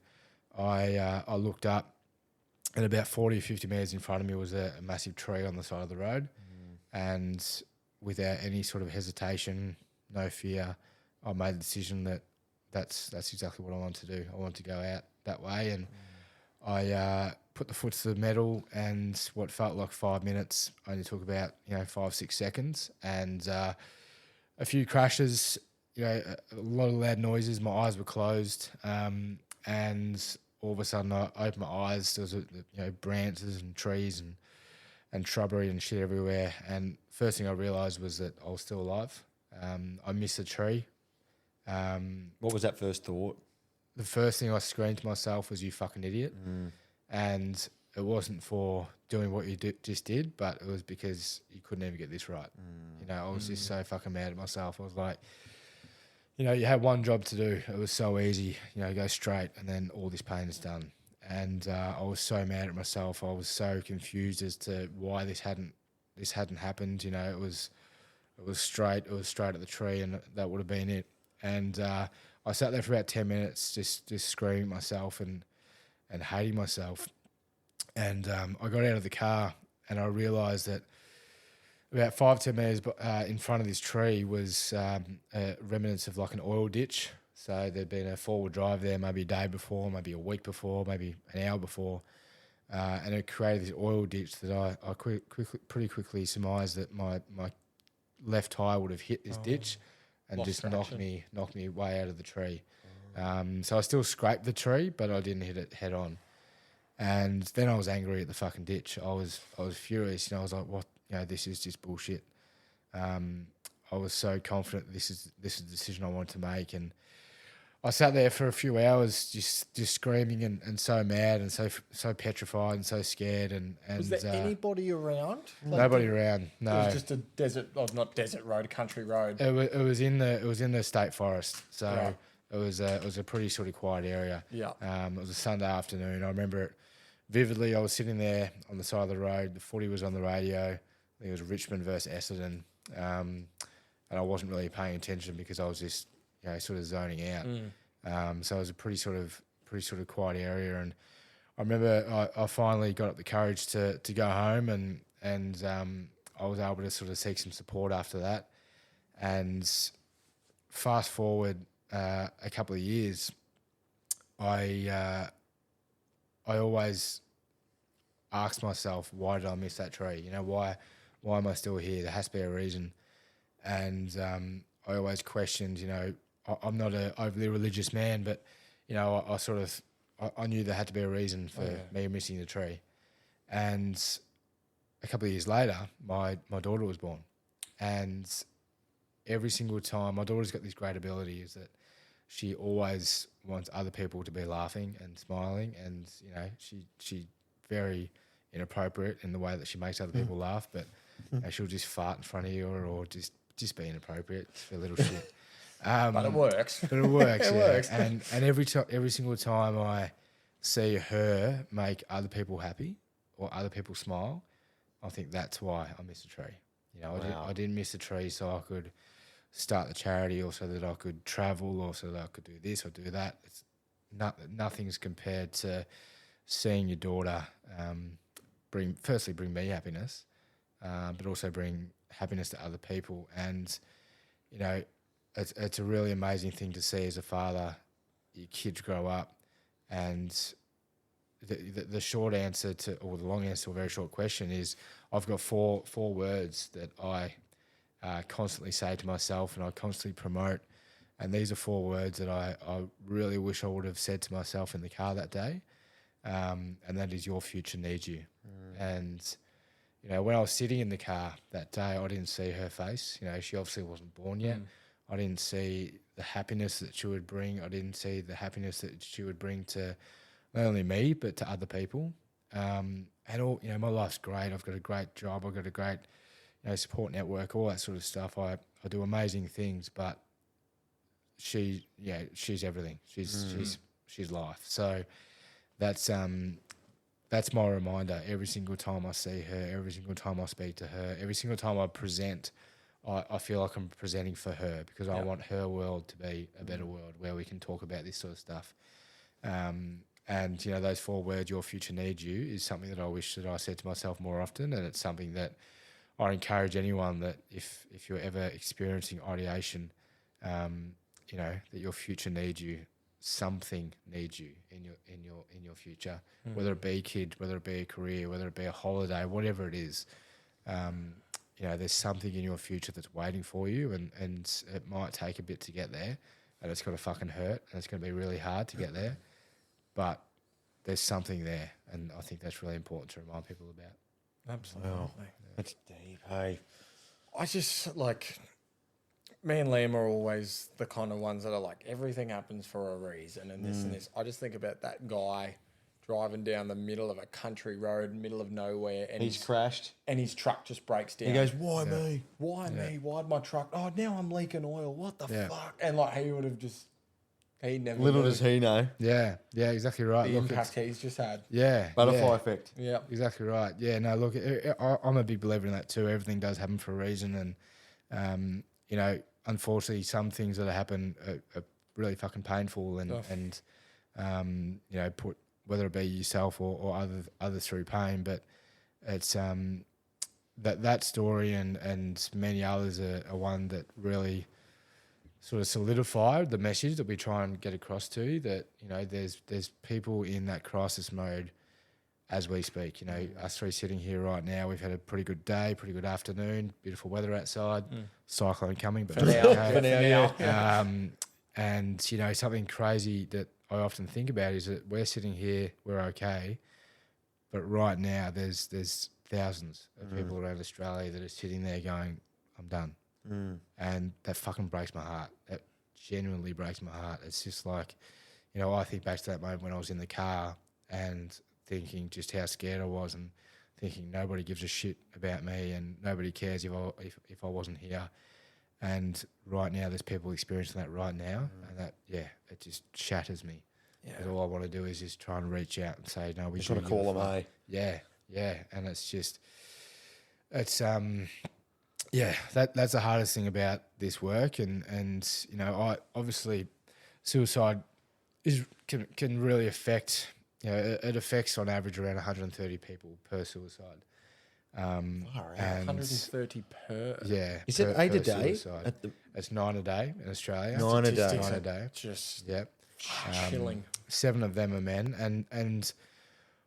I looked up, and about 40 or 50 metres in front of me was a massive tree on the side of the road. And without any sort of hesitation, no fear, I made the decision that that's exactly what I wanted to do. I wanted to go out that way, and I put the foot to the metal, and what felt like 5 minutes only took about 5-6 seconds, and a few crashes, a lot of loud noises. My eyes were closed, and all of a sudden I opened my eyes. There was branches and trees and shrubbery and shit everywhere, and first thing I realised was that I was still alive. I missed the tree. What was that first thought? The first thing I screamed to myself was, "You fucking idiot!" And it wasn't for doing what you just did, but it was because you couldn't even get this right. I was just so fucking mad at myself. I was like, you had one job to do. It was so easy, go straight, and then all this pain is done. And I was so mad at myself. I was so confused as to why this hadn't happened. It was straight. It was straight at the tree, and that would have been it. And I sat there for about 10 minutes, just screaming at myself and hating myself. And I got out of the car, and I realised that about 5-10 metres in front of this tree was remnants of like an oil ditch. So there'd been a forward drive there maybe a day before, maybe a week before, maybe an hour before. And it created this oil ditch that I pretty quickly surmised that my left tyre would have hit this ditch and just knocked me way out of the tree. So I still scraped the tree, but I didn't hit it head on. And then I was angry at the fucking ditch. I was furious. I was like, what? This is just bullshit. I was so confident this is the decision I wanted to make, and I sat there for a few hours just screaming and so mad and so petrified and so scared. And was there anybody around? Nobody around. No, it was just a desert, not desert road, a country road. It was in the state forest, so right. It was a pretty sort of quiet area. Yeah. It was a Sunday afternoon. I remember it vividly. I was sitting there on the side of the road. The footy was on the radio. I think it was Richmond versus Essendon, and I wasn't really paying attention because I was just sort of zoning out. So it was a pretty sort of quiet area, and I remember I finally got up the courage to go home, and I was able to sort of seek some support after that. And fast forward a couple of years, I always asked myself, why did I miss that tree? You know, why am I still here? There has to be a reason. And I always questioned, you know, I'm not an overly religious man, but, you know, I knew there had to be a reason for me missing the tree. And a couple of years later, my daughter was born. And every single time, my daughter's got this great ability is that she always wants other people to be laughing and smiling. And, you know, she very inappropriate in the way that she makes other people laugh, but you know, she'll just fart in front of you or just be inappropriate for a little shit. But it works. But it works. It yeah. works. And every single time I see her make other people happy or other people smile, I think that's why I missed a tree. You know, I didn't miss a tree so I could start the charity, or so that I could travel, or so that I could do this or do that. It's nothing's compared to seeing your daughter bring me happiness, but also bring happiness to other people. And you know, it's a really amazing thing to see as a father, your kids grow up. And the short answer to, or the long answer to a very short question is, I've got four words that I constantly say to myself and I constantly promote. And these are 4 words that I really wish I would have said to myself in the car that day. And that is, your future needs you. And, you know, when I was sitting in the car that day, I didn't see her face. You know, she obviously wasn't born yet. I didn't see the happiness that she would bring. I didn't see the happiness that she would bring to not only me, but to other people. And all, you know, my life's great. I've got a great job. I've got a great, you know, support network, all that sort of stuff. I do amazing things, but she's everything. She's life. So that's my reminder every single time I see her, every single time I speak to her, every single time I present. I feel like I'm presenting for her, because I want her world to be a better world where we can talk about this sort of stuff. And, you know, those 4 words, your future needs you, is something that I wish that I said to myself more often. And it's something that I encourage anyone that if you're ever experiencing ideation, you know, that your future needs you, something needs you in your future, whether it be a kid, whether it be a career, whether it be a holiday, whatever it is. You know, there's something in your future that's waiting for you, and it might take a bit to get there, and it's going to fucking hurt, and it's going to be really hard to get there, but there's something there, and I think that's really important to remind people about. Absolutely. Wow. That's deep, hey. I just, like, me and Liam are always the kind of ones that are like, everything happens for a reason, and this and this. I just think about that guy driving down the middle of a country road, middle of nowhere, and He's crashed. and his truck just breaks down. He goes, why me? Why me? Why'd my truck? Oh, now I'm leaking oil. What the Yeah. fuck? And like, he would have just, he never Little knew does he know. Yeah, exactly right. the Look, impact he's just had. Butterfly effect. Yeah. exactly right. Yeah, no, look, I'm a big believer in that too. Everything does happen for a reason, and you know, unfortunately, some things that happen are really fucking painful, and you know, put whether it be yourself or others through pain. But it's that story and many others are one that really sort of solidified the message that we try and get across to, that, you know, there's people in that crisis mode as we speak. You know, us 3 sitting here right now, we've had a pretty good day, pretty good afternoon, beautiful weather outside, cyclone coming, but For now, yeah. And, you know, something crazy that I often think about is that we're sitting here, we're okay, but right now there's thousands of people around Australia that are sitting there going, I'm done. And that fucking breaks my heart. That genuinely breaks my heart. It's just like, you know, I think back to that moment when I was in the car and thinking just how scared I was, and thinking nobody gives a shit about me and nobody cares if I wasn't here. And right now there's people experiencing that right now, and that, it just shatters me. Yeah. All I want to do is just try and reach out and say, no, we Just want to call them, eh? Yeah. And it's just, it's that's the hardest thing about this work, and you know, I obviously suicide can really affect, it affects on average around 130 people per suicide. And 130 per. yeah, Is it 8 a day? Suicide. It's 9 a day in Australia. 9 a day. Statistics 9 a are day. Just Yep. chilling. 7 of them are men, and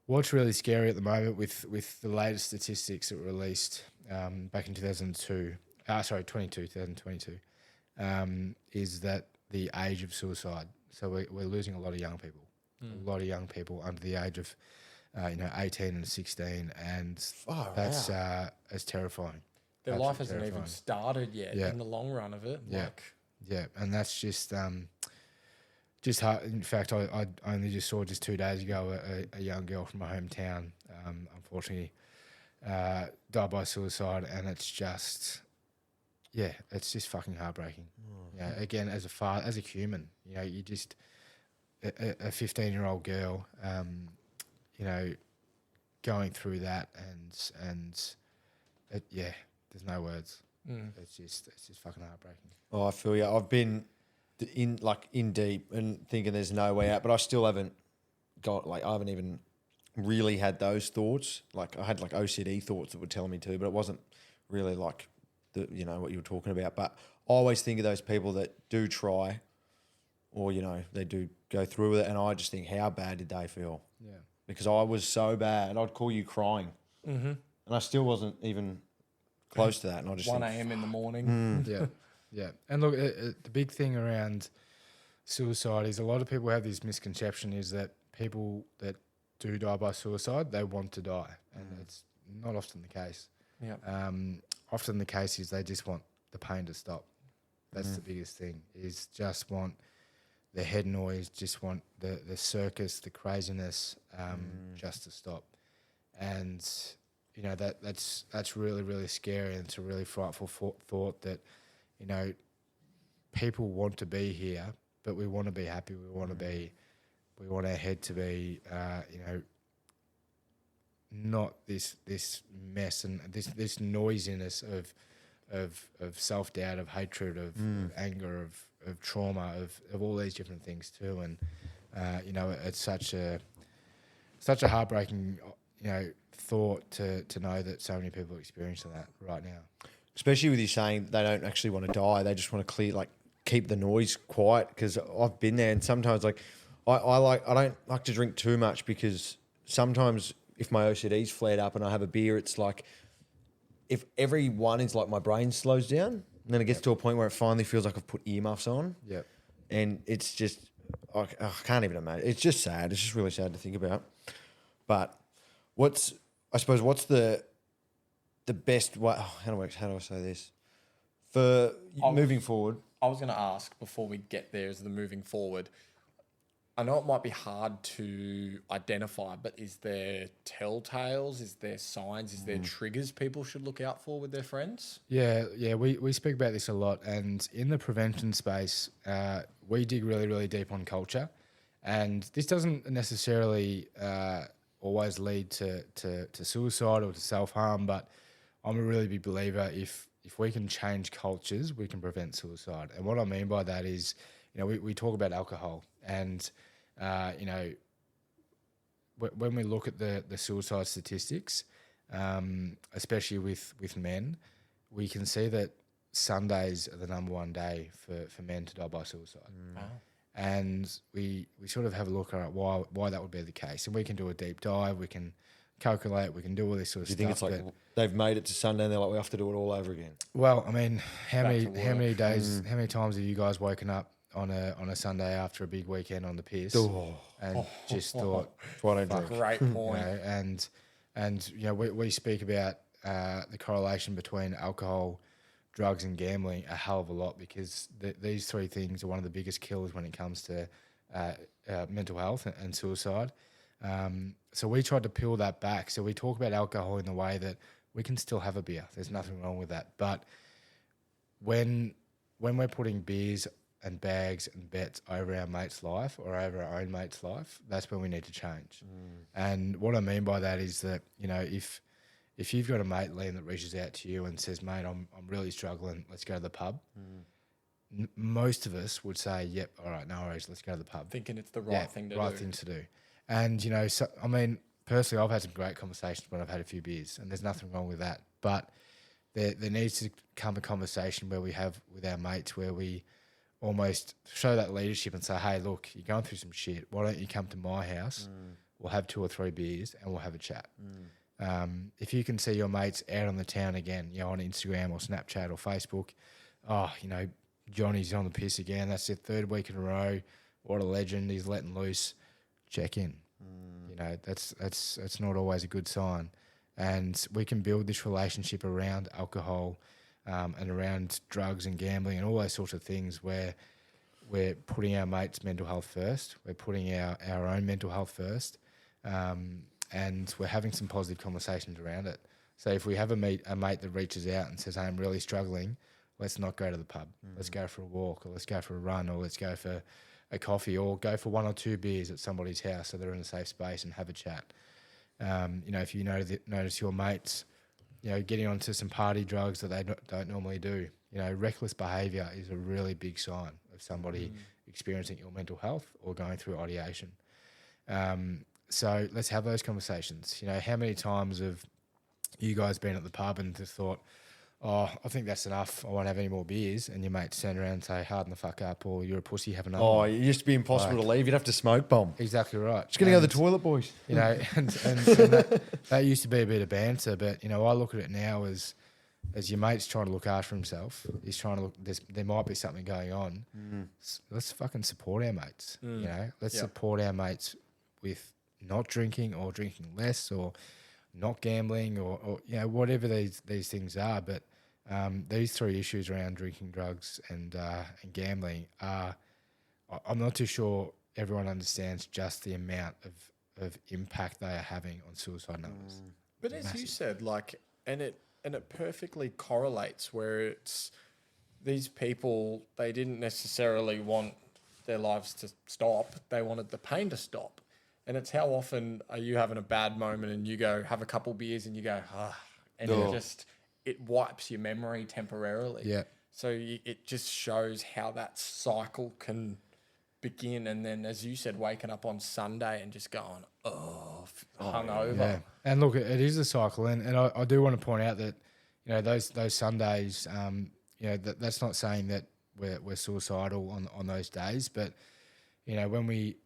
what's really scary at the moment with the latest statistics that were released back in 2022, is that the age of suicide. So we're losing a lot of young people, a lot of young people under the age of 18 and 16, and that's terrifying. Their Absolutely life hasn't even terrifying. started yet Yeah. in the long run of it. Yeah. Like, Yeah, and that's just hard. In fact, I only just saw just 2 days ago a young girl from my hometown, unfortunately, died by suicide, and it's just fucking heartbreaking. Again, as a father, as a human, you just a 15-year-old girl, going through that, and there's no words. It's just fucking heartbreaking. Oh, I feel you. I've been in deep and thinking there's no way out, but I still haven't I haven't even really had those thoughts. Like I had OCD thoughts that would tell me to, but it wasn't really like what you were talking about. But I always think of those people that do try, or they do go through with it, and I just think, how bad did they feel? Yeah. Because I was so bad, I'd call you crying, and I still wasn't even close to that. And I just 1 think, a.m. in the morning. Yeah. And look, the big thing around suicide is a lot of people have this misconception is that people that do die by suicide, they want to die. And it's not often the case. Yeah. Often the case is they just want the pain to stop. That's the biggest thing, is just want the head noise, just want the circus, the craziness, just to stop. And that's really, really scary, and it's a really frightful thought that people want to be here, but we want to be happy. We want our head to be not this mess and this noisiness of self-doubt, of hatred, of anger, of trauma, of all these different things too. And it's such a heartbreaking thought to know that so many people are experiencing that right now. especially with you saying they don't actually want to die, they just want to keep the noise quiet. Because I've been there, and sometimes I don't like to drink too much, because sometimes if my OCD's flared up and I have a beer, it's like if every one is like my brain slows down, and then it gets to a point where it finally feels like I've put earmuffs on. Yep. And it's just, I can't even imagine. It's just sad. It's just really sad to think about. But what's the best way? How do I say this? For moving forward. I was going to ask before we get there, is the moving forward. I know it might be hard to identify, but is there telltales? Is there signs? Is there triggers people should look out for with their friends? Yeah, we speak about this a lot, and in the prevention space, we dig really, really deep on culture, and this doesn't necessarily always lead to suicide or to self-harm, but I'm a really big believer if we can change cultures, we can prevent suicide. And what I mean by that is, we talk about alcohol, and when we look at the suicide statistics, especially with men, we can see that Sundays are the number one day for men to die by suicide. Wow. And we sort of have a look at why that would be the case. And we can do a deep dive, we can calculate, we can do all this sort of Do you stuff. think it's like they've made it to Sunday and they're like, we have to do it all over again? Well, I mean, how Back to many work. days, how many times have you guys woken up on a Sunday after a big weekend on the piss and just thought, Why don't drink? Great point. and we speak about the correlation between alcohol, drugs, and gambling a hell of a lot, because these three things are one of the biggest killers when it comes to mental health and suicide. So we tried to peel that back. So we talk about alcohol in the way that we can still have a beer. There's nothing wrong with that. But when we're putting beers and bags and bets over our mate's life or over our own mate's life, that's when we need to change. And what I mean by that is that, if you've got a mate, Liam, that reaches out to you and says, mate, I'm really struggling, let's go to the pub. Most of us would say, yep, all right, no worries, let's go to the pub. Thinking it's the right thing to do. Right thing to do. And, you know, so, I mean, personally, I've had some great conversations when I've had a few beers, and there's nothing wrong with that. But there needs to come a conversation where we have with our mates where we almost show that leadership and say, hey, look, you're going through some shit. Why don't you come to my house? We'll have 2 or 3 beers and we'll have a chat. If you can see your mates out on the town again, you know, on Instagram or Snapchat or Facebook, oh, you know, Johnny's on the piss again. That's their 3rd week in a row. What a legend. He's letting loose. Check in. You know, that's not always a good sign. And we can build this relationship around alcohol and around drugs and gambling and all those sorts of things where we're putting our mates' mental health first. We're putting our own mental health first. And we're having some positive conversations around it. So if we have a mate that reaches out and says, hey, I'm really struggling, let's not go to the pub. Let's go for a walk, or let's go for a run, or let's go for a coffee, or go for 1 or 2 beers at somebody's house so they're in a safe space and have a chat. You know, if you notice your mates, you know, getting onto some party drugs that they don't normally do, you know, reckless behaviour is a really big sign of somebody experiencing ill mental health or going through ideation. So let's have those conversations. You know, how many times have you guys been at the pub and just thought, oh, I think that's enough, I won't have any more beers, and your mates turn around and say, harden the fuck up, or you're a pussy, have another one. It used to be impossible to leave. You'd have to smoke bomb. Exactly right. Just going to go to the toilet, boys. You know, and that used to be a bit of banter, but, you know, I look at it now as your mate's trying to look after himself. He's trying to look, there might be something going on. Let's fucking support our mates, you know. Let's support our mates with not drinking or drinking less or not gambling or you know, whatever these things are. But these 3 issues around drinking, drugs and gambling are, I'm not too sure everyone understands just the amount of impact they are having on suicide numbers. But as you said, like, and it perfectly correlates where it's these people, they didn't necessarily want their lives to stop. They wanted the pain to stop. And it's how often are you having a bad moment and you go have a couple beers and you go, and it wipes your memory temporarily. Yeah. So it just shows how that cycle can begin. And then, as you said, waking up on Sunday and just going, hungover. Yeah. And look, it is a cycle. And I do want to point out that, you know, those Sundays, you know, that's not saying that we're suicidal on those days. But, you know, when we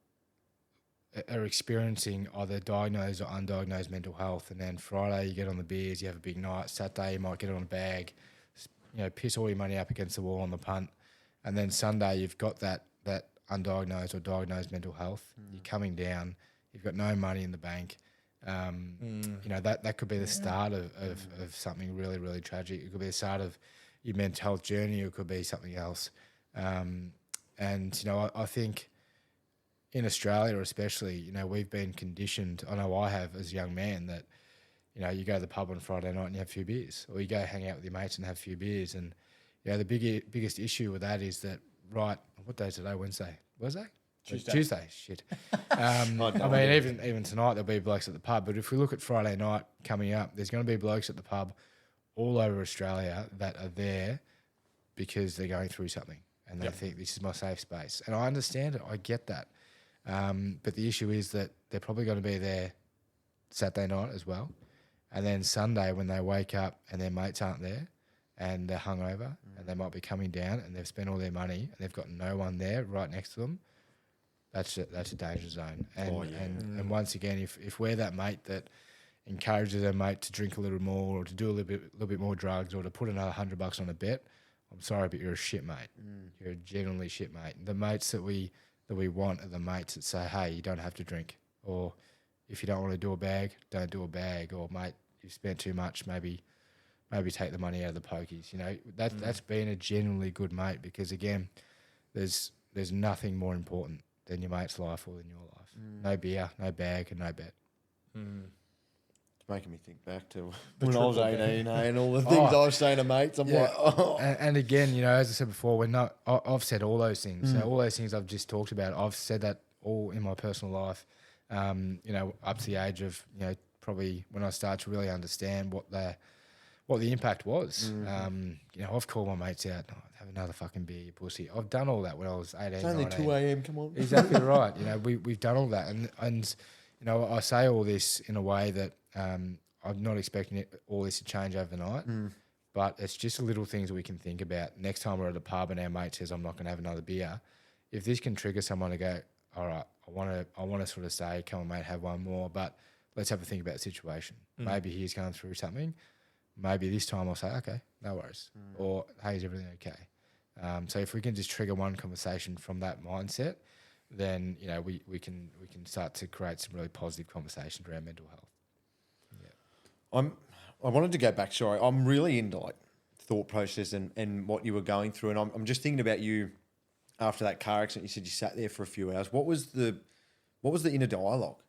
are experiencing either diagnosed or undiagnosed mental health, and then Friday you get on the beers, you have a big night, Saturday you might get on a bag, you know, piss all your money up against the wall on the punt, and then Sunday you've got that undiagnosed or diagnosed mental health, you're coming down, you've got no money in the bank, you know, that could be the start of something really, really tragic. It could be the start of your mental health journey, or it could be something else. And, you know, I think in Australia especially, you know, we've been conditioned, I know I have as a young man, that, you know, you go to the pub on Friday night and you have a few beers, or you go hang out with your mates and have a few beers. And, you know, the biggest issue with that is that, right, what day is today? Wednesday? Tuesday. Shit. I mean, even tonight there'll be blokes at the pub, but if we look at Friday night coming up, there's going to be blokes at the pub all over Australia that are there because they're going through something and they think this is my safe space. And I understand it. I get that. But the issue is that they're probably going to be there Saturday night as well. And then Sunday when they wake up and their mates aren't there and they're hungover and they might be coming down and they've spent all their money and they've got no one there right next to them, that's a danger zone. And once again, if we're that mate that encourages their mate to drink a little more or to do a little bit more drugs or to put another $100 on a bet, I'm sorry, but you're a shit mate. You're a genuinely shit mate. The mates that we want are the mates that say, hey, you don't have to drink. Or if you don't want to do a bag, don't do a bag. Or, mate, you've spent too much, maybe take the money out of the pokies. You know, that's being a genuinely good mate, because, again, there's nothing more important than your mate's life or than your life. No beer, no bag, and no bet. It's making me think back to when I was 18, and all the things I was saying to mates. I'm like, And again, you know, as I said before, I've said all those things. So all those things I've just talked about, I've said that all in my personal life. You know, up to the age of, you know, probably when I start to really understand what what the impact was. I've called my mates out, "Oh, have another fucking beer, you pussy." I've done all that when I was 18, It's only 19. 2 a.m. Come on. Exactly right. We've done all that, and I say all this in a way that I'm not expecting all this to change overnight, but it's just the little things that we can think about. Next time we're at a pub and our mate says, "I'm not going to have another beer," if this can trigger someone to go, "All right, I want to sort of say, come on, mate, have one more, but let's have a think about the situation. Maybe he's going through something. Maybe this time I'll say, okay, no worries, or hey, is everything okay?" So if we can just trigger one conversation from that mindset, then we can start to create some really positive conversations around mental health. I wanted to go back. Sorry, I'm really into like thought process and what you were going through, and I'm just thinking about you after that car accident. You said you sat there for a few hours. What was the inner dialogue?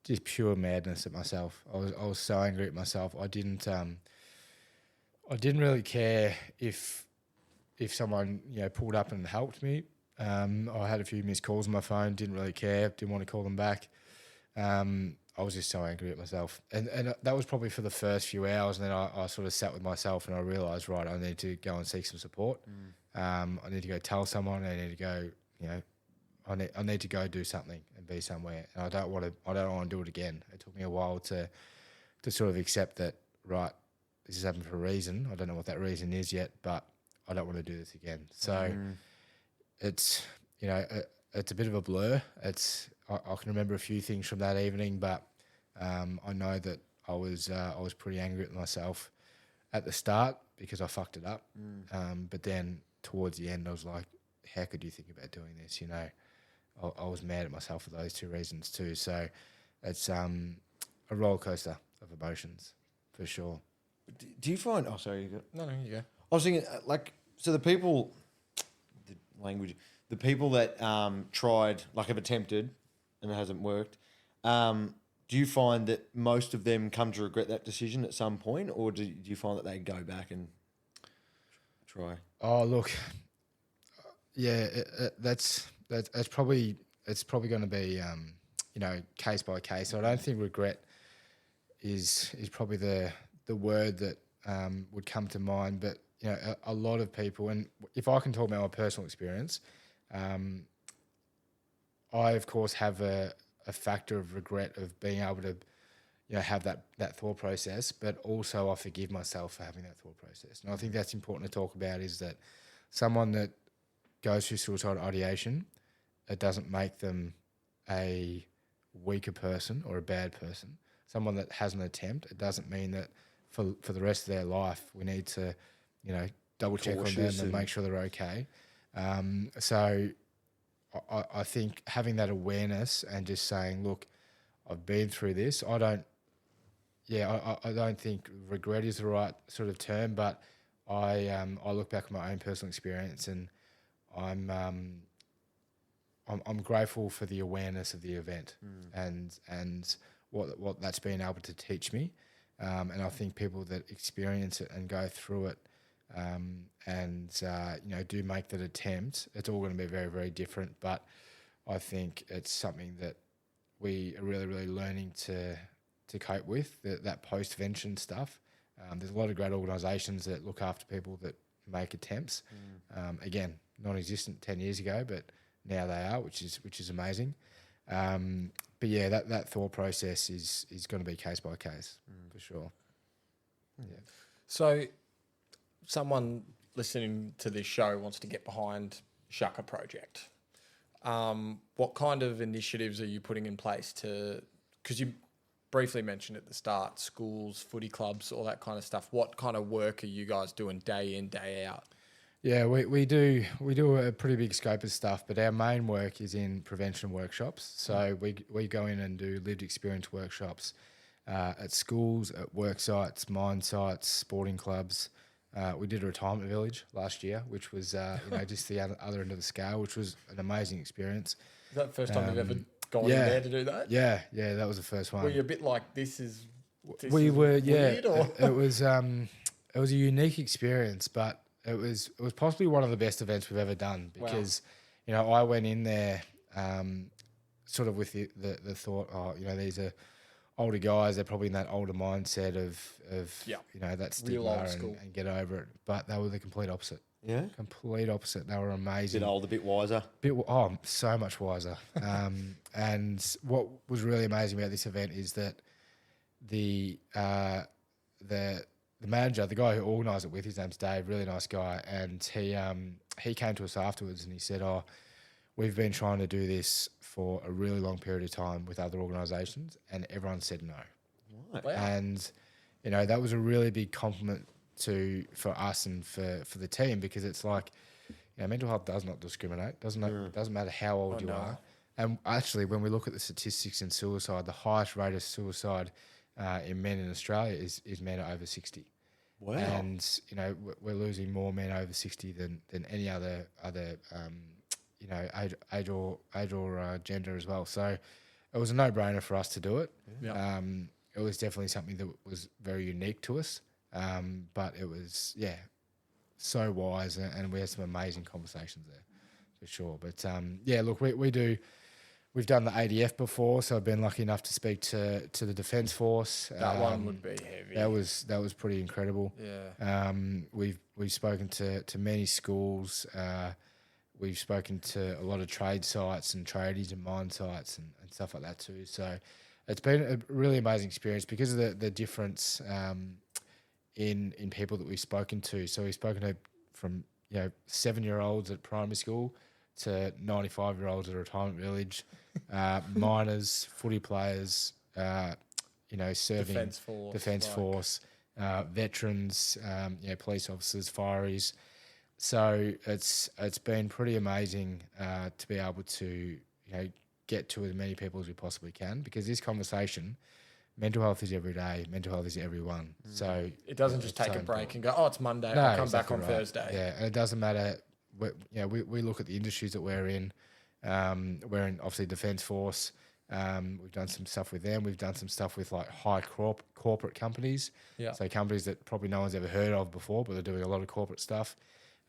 Just pure madness at myself. I was so angry at myself. I didn't really care if someone pulled up and helped me. I had a few missed calls on my phone. Didn't really care. Didn't want to call them back. I was just so angry at myself, and that was probably for the first few hours. And then I sort of sat with myself and I realised, right, I need to go and seek some support. I need to go tell someone. I need to go, I need to go do something and be somewhere. And I don't want to do it again. It took me a while to sort of accept that, right, this has happened for a reason. I don't know what that reason is yet, but I don't want to do this again. So it's it's a bit of a blur. I can remember a few things from that evening, but I know that I was pretty angry at myself at the start because I fucked it up. But then towards the end, I was like, how could you think about doing this? I was mad at myself for those two reasons too. So it's a roller coaster of emotions for sure. Do you find? Oh, sorry, you got. No, you go. I was thinking, so the people that tried, have attempted, and it hasn't worked. Do you find that most of them come to regret that decision at some point, or do you find that they go back and try? Oh, look, yeah, that's probably going to be case by case. I don't think regret is probably the word that would come to mind, but a lot of people, and if I can talk about my personal experience, I of course have a factor of regret of being able to have that thought process, but also I forgive myself for having that thought process. And I think that's important to talk about, is that someone that goes through suicidal ideation, it doesn't make them a weaker person or a bad person. Someone that has an attempt, it doesn't mean that for the rest of their life we need to double check on them and make sure they're okay. So I think having that awareness and just saying, look, I've been through this. I don't think regret is the right sort of term, but I look back at my own personal experience, and I'm grateful for the awareness of the event and what that's been able to teach me. And I think people that experience it and go through it do make that attempt, it's all going to be very, very different. But I think it's something that we are really, really learning to cope with, that post-vention stuff. There's a lot of great organisations that look after people that make attempts. Again, non-existent 10 years ago, but now they are, which is amazing. But yeah, that thought process is going to be case by case for sure. Yeah. So someone listening to this show wants to get behind Shaka Project. What kind of initiatives are you putting in place because you briefly mentioned at the start, schools, footy clubs, all that kind of stuff. What kind of work are you guys doing day in, day out? Yeah, we do a pretty big scope of stuff, but our main work is in prevention workshops. So we go in and do lived experience workshops at schools, at work sites, mine sites, sporting clubs. We did a retirement village last year, which was just the other end of the scale, which was an amazing experience. Is that the first time you've ever gone in there to do that? Yeah, that was the first one. Were you a bit like, this is weird, or? It was a unique experience, but it was possibly one of the best events we've ever done, because I went in there sort of with the thought, these are older guys, they're probably in that older mindset of Yeah. you know, that Real stigma old and, school. and get over it. But they were the complete opposite. Yeah. Complete opposite. They were amazing. Bit old, a bit wiser. So much wiser. And what was really amazing about this event is that the manager, the guy who organised it with, his name's Dave, really nice guy, and he came to us afterwards and he said, "Oh, we've been trying to do this for a really long period of time with other organisations, and everyone said no." Right. Wow. And you know, that was a really big compliment for us and for the team, because it's like, you know, mental health does not discriminate. Doesn't matter how old you are. And actually, when we look at the statistics in suicide, the highest rate of suicide in men in Australia is men over 60. Wow. And you know, we're losing more men over 60 than any other you know, age or gender as well. So it was a no-brainer for us to do it. Yeah. It was definitely something that was very unique to us. But it was, so wise, and we had some amazing conversations there, for sure. But look, we've done the ADF before, so I've been lucky enough to speak to the Defence Force. That one would be heavy. That was pretty incredible. Yeah. We've spoken to many schools. We've spoken to a lot of trade sites and tradies and mine sites and stuff like that too. So it's been a really amazing experience because of the difference in people that we've spoken to. So we've spoken to from 7-year-olds at primary school to 95-year-olds at a retirement village, miners, footy players, serving Defence Force, veterans, police officers, fireys. So it's been pretty amazing to be able to get to as many people as we possibly can, because this conversation, mental health is every day, mental health is everyone. So it doesn't just take a break and go, oh, it's Monday, I'll come back on Thursday. Yeah, and it doesn't matter. We look at the industries that we're in. We're in obviously Defence Force. We've done some stuff with them. We've done some stuff with like high corporate companies. Yeah. So companies that probably no one's ever heard of before, but they're doing a lot of corporate stuff.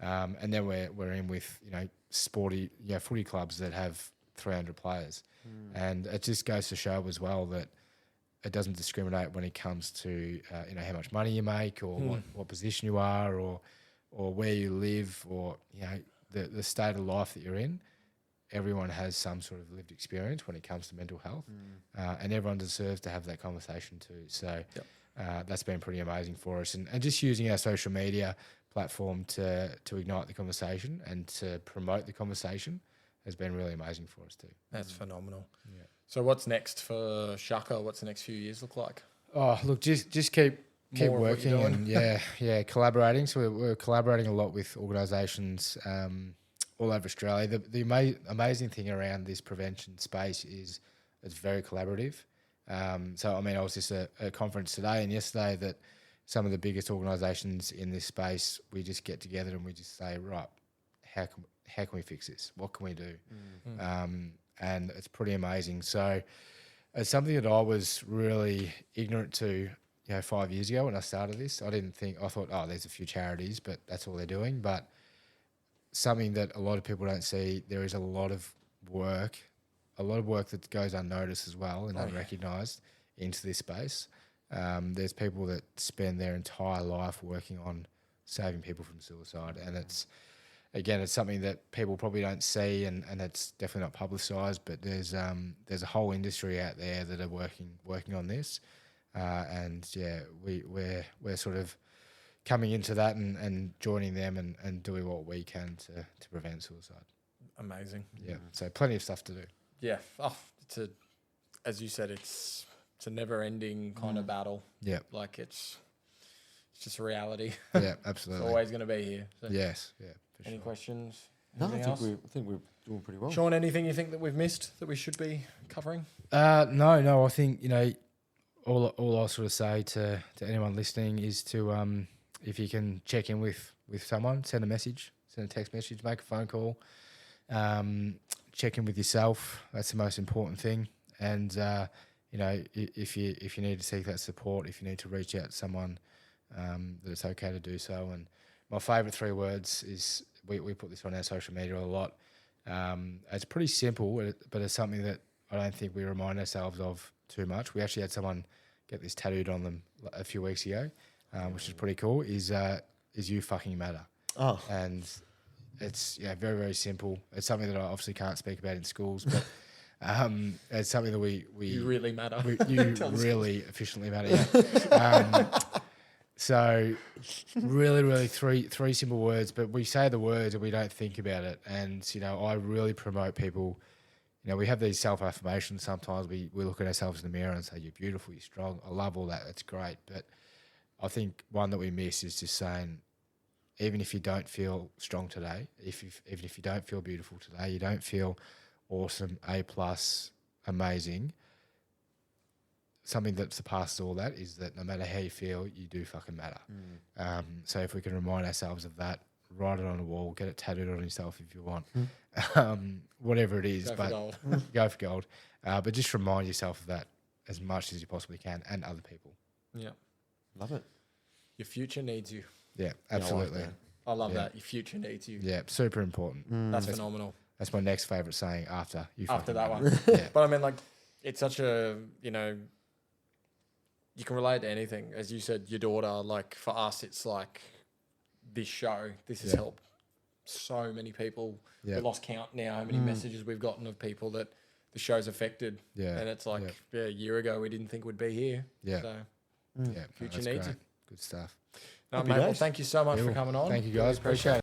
And then we're in with sporty footy clubs that have 300 players, and it just goes to show as well that it doesn't discriminate when it comes to how much money you make, or what position you are, or where you live, or the state of life that you're in. Everyone has some sort of lived experience when it comes to mental health, and everyone deserves to have that conversation too. So that's been pretty amazing for us, and just using our social media platform to ignite the conversation and to promote the conversation has been really amazing for us too. That's phenomenal. Yeah. So what's next for Shaka? What's the next few years look like? Oh, look, just keep More of what working you're and collaborating. So we're collaborating a lot with organisations all over Australia. The amazing thing around this prevention space is it's very collaborative. So I mean, I was just at a conference today and yesterday that some of the biggest organisations in this space, we just get together and we just say, right, how can we fix this? What can we do? And it's pretty amazing. So it's something that I was really ignorant to, 5 years ago when I started this. I thought, oh, there's a few charities, but that's all they're doing. But something that a lot of people don't see, there is a lot of work that goes unnoticed as well and unrecognised into this space. There's people that spend their entire life working on saving people from suicide, and it's something that people probably don't see, and it's definitely not publicised. But there's a whole industry out there that are working on this, and we're sort of coming into that and joining them and doing what we can to prevent suicide. Amazing. Yeah, so plenty of stuff to do. Yeah. Oh, as you said, it's a never-ending kind of battle. Yeah. Like it's just a reality. Yeah, absolutely. It's always going to be here. So Yes. Yeah. For any sure. questions? No, I Anything think else? we're doing pretty well. Sean, anything you think that we've missed that we should be covering? No. I think all I'll sort of say to anyone listening is to if you can check in with someone, send a message, send a text message, make a phone call, check in with yourself. That's the most important thing. And if you need to seek that support, if you need to reach out to someone, that it's okay to do so. And my favourite 3 words is we put this on our social media a lot. It's pretty simple, but it's something that I don't think we remind ourselves of too much. We actually had someone get this tattooed on them a few weeks ago, which is pretty cool. Is you fucking matter? Oh, And it's very, very simple. It's something that I obviously can't speak about in schools, but it's something that we You really matter. you Tell us. really efficiently matter. So really, really three simple words, but we say the words and we don't think about it. And I really promote people. We have these self-affirmations. Sometimes we look at ourselves in the mirror and say, "You're beautiful, you're strong." I love all that. That's great. But I think one that we miss is just saying, even if you don't feel strong today, even if you don't feel beautiful today, you don't feel awesome, A+, amazing, something that surpasses all that is that no matter how you feel, you do fucking matter. So if we can remind ourselves of that, write it on a wall, get it tattooed on yourself if you want, whatever it is, Go for gold. go for gold. But just remind yourself of that as much as you possibly can, and other people. Yeah. love it. Your future needs you. Yeah, absolutely. that. I love Yeah. that. Your future needs you. Yeah, super important. That's phenomenal. That's my next favourite saying after you. After fucking that matter. one. Yeah. But I mean, like, it's such a, you can relate to anything. As you said, your daughter, like, for us, it's like this show. This has Yeah. helped so many people. Yeah. We lost count now how many messages we've gotten of people that the show's affected. Yeah. And it's like, a year ago, we didn't think we'd be here. Yeah. So, Yeah, Future that's needs great. it. Good stuff. no, Happy mate, well, days. thank you so much for Cool. coming on. Thank you, Really guys. Appreciate it.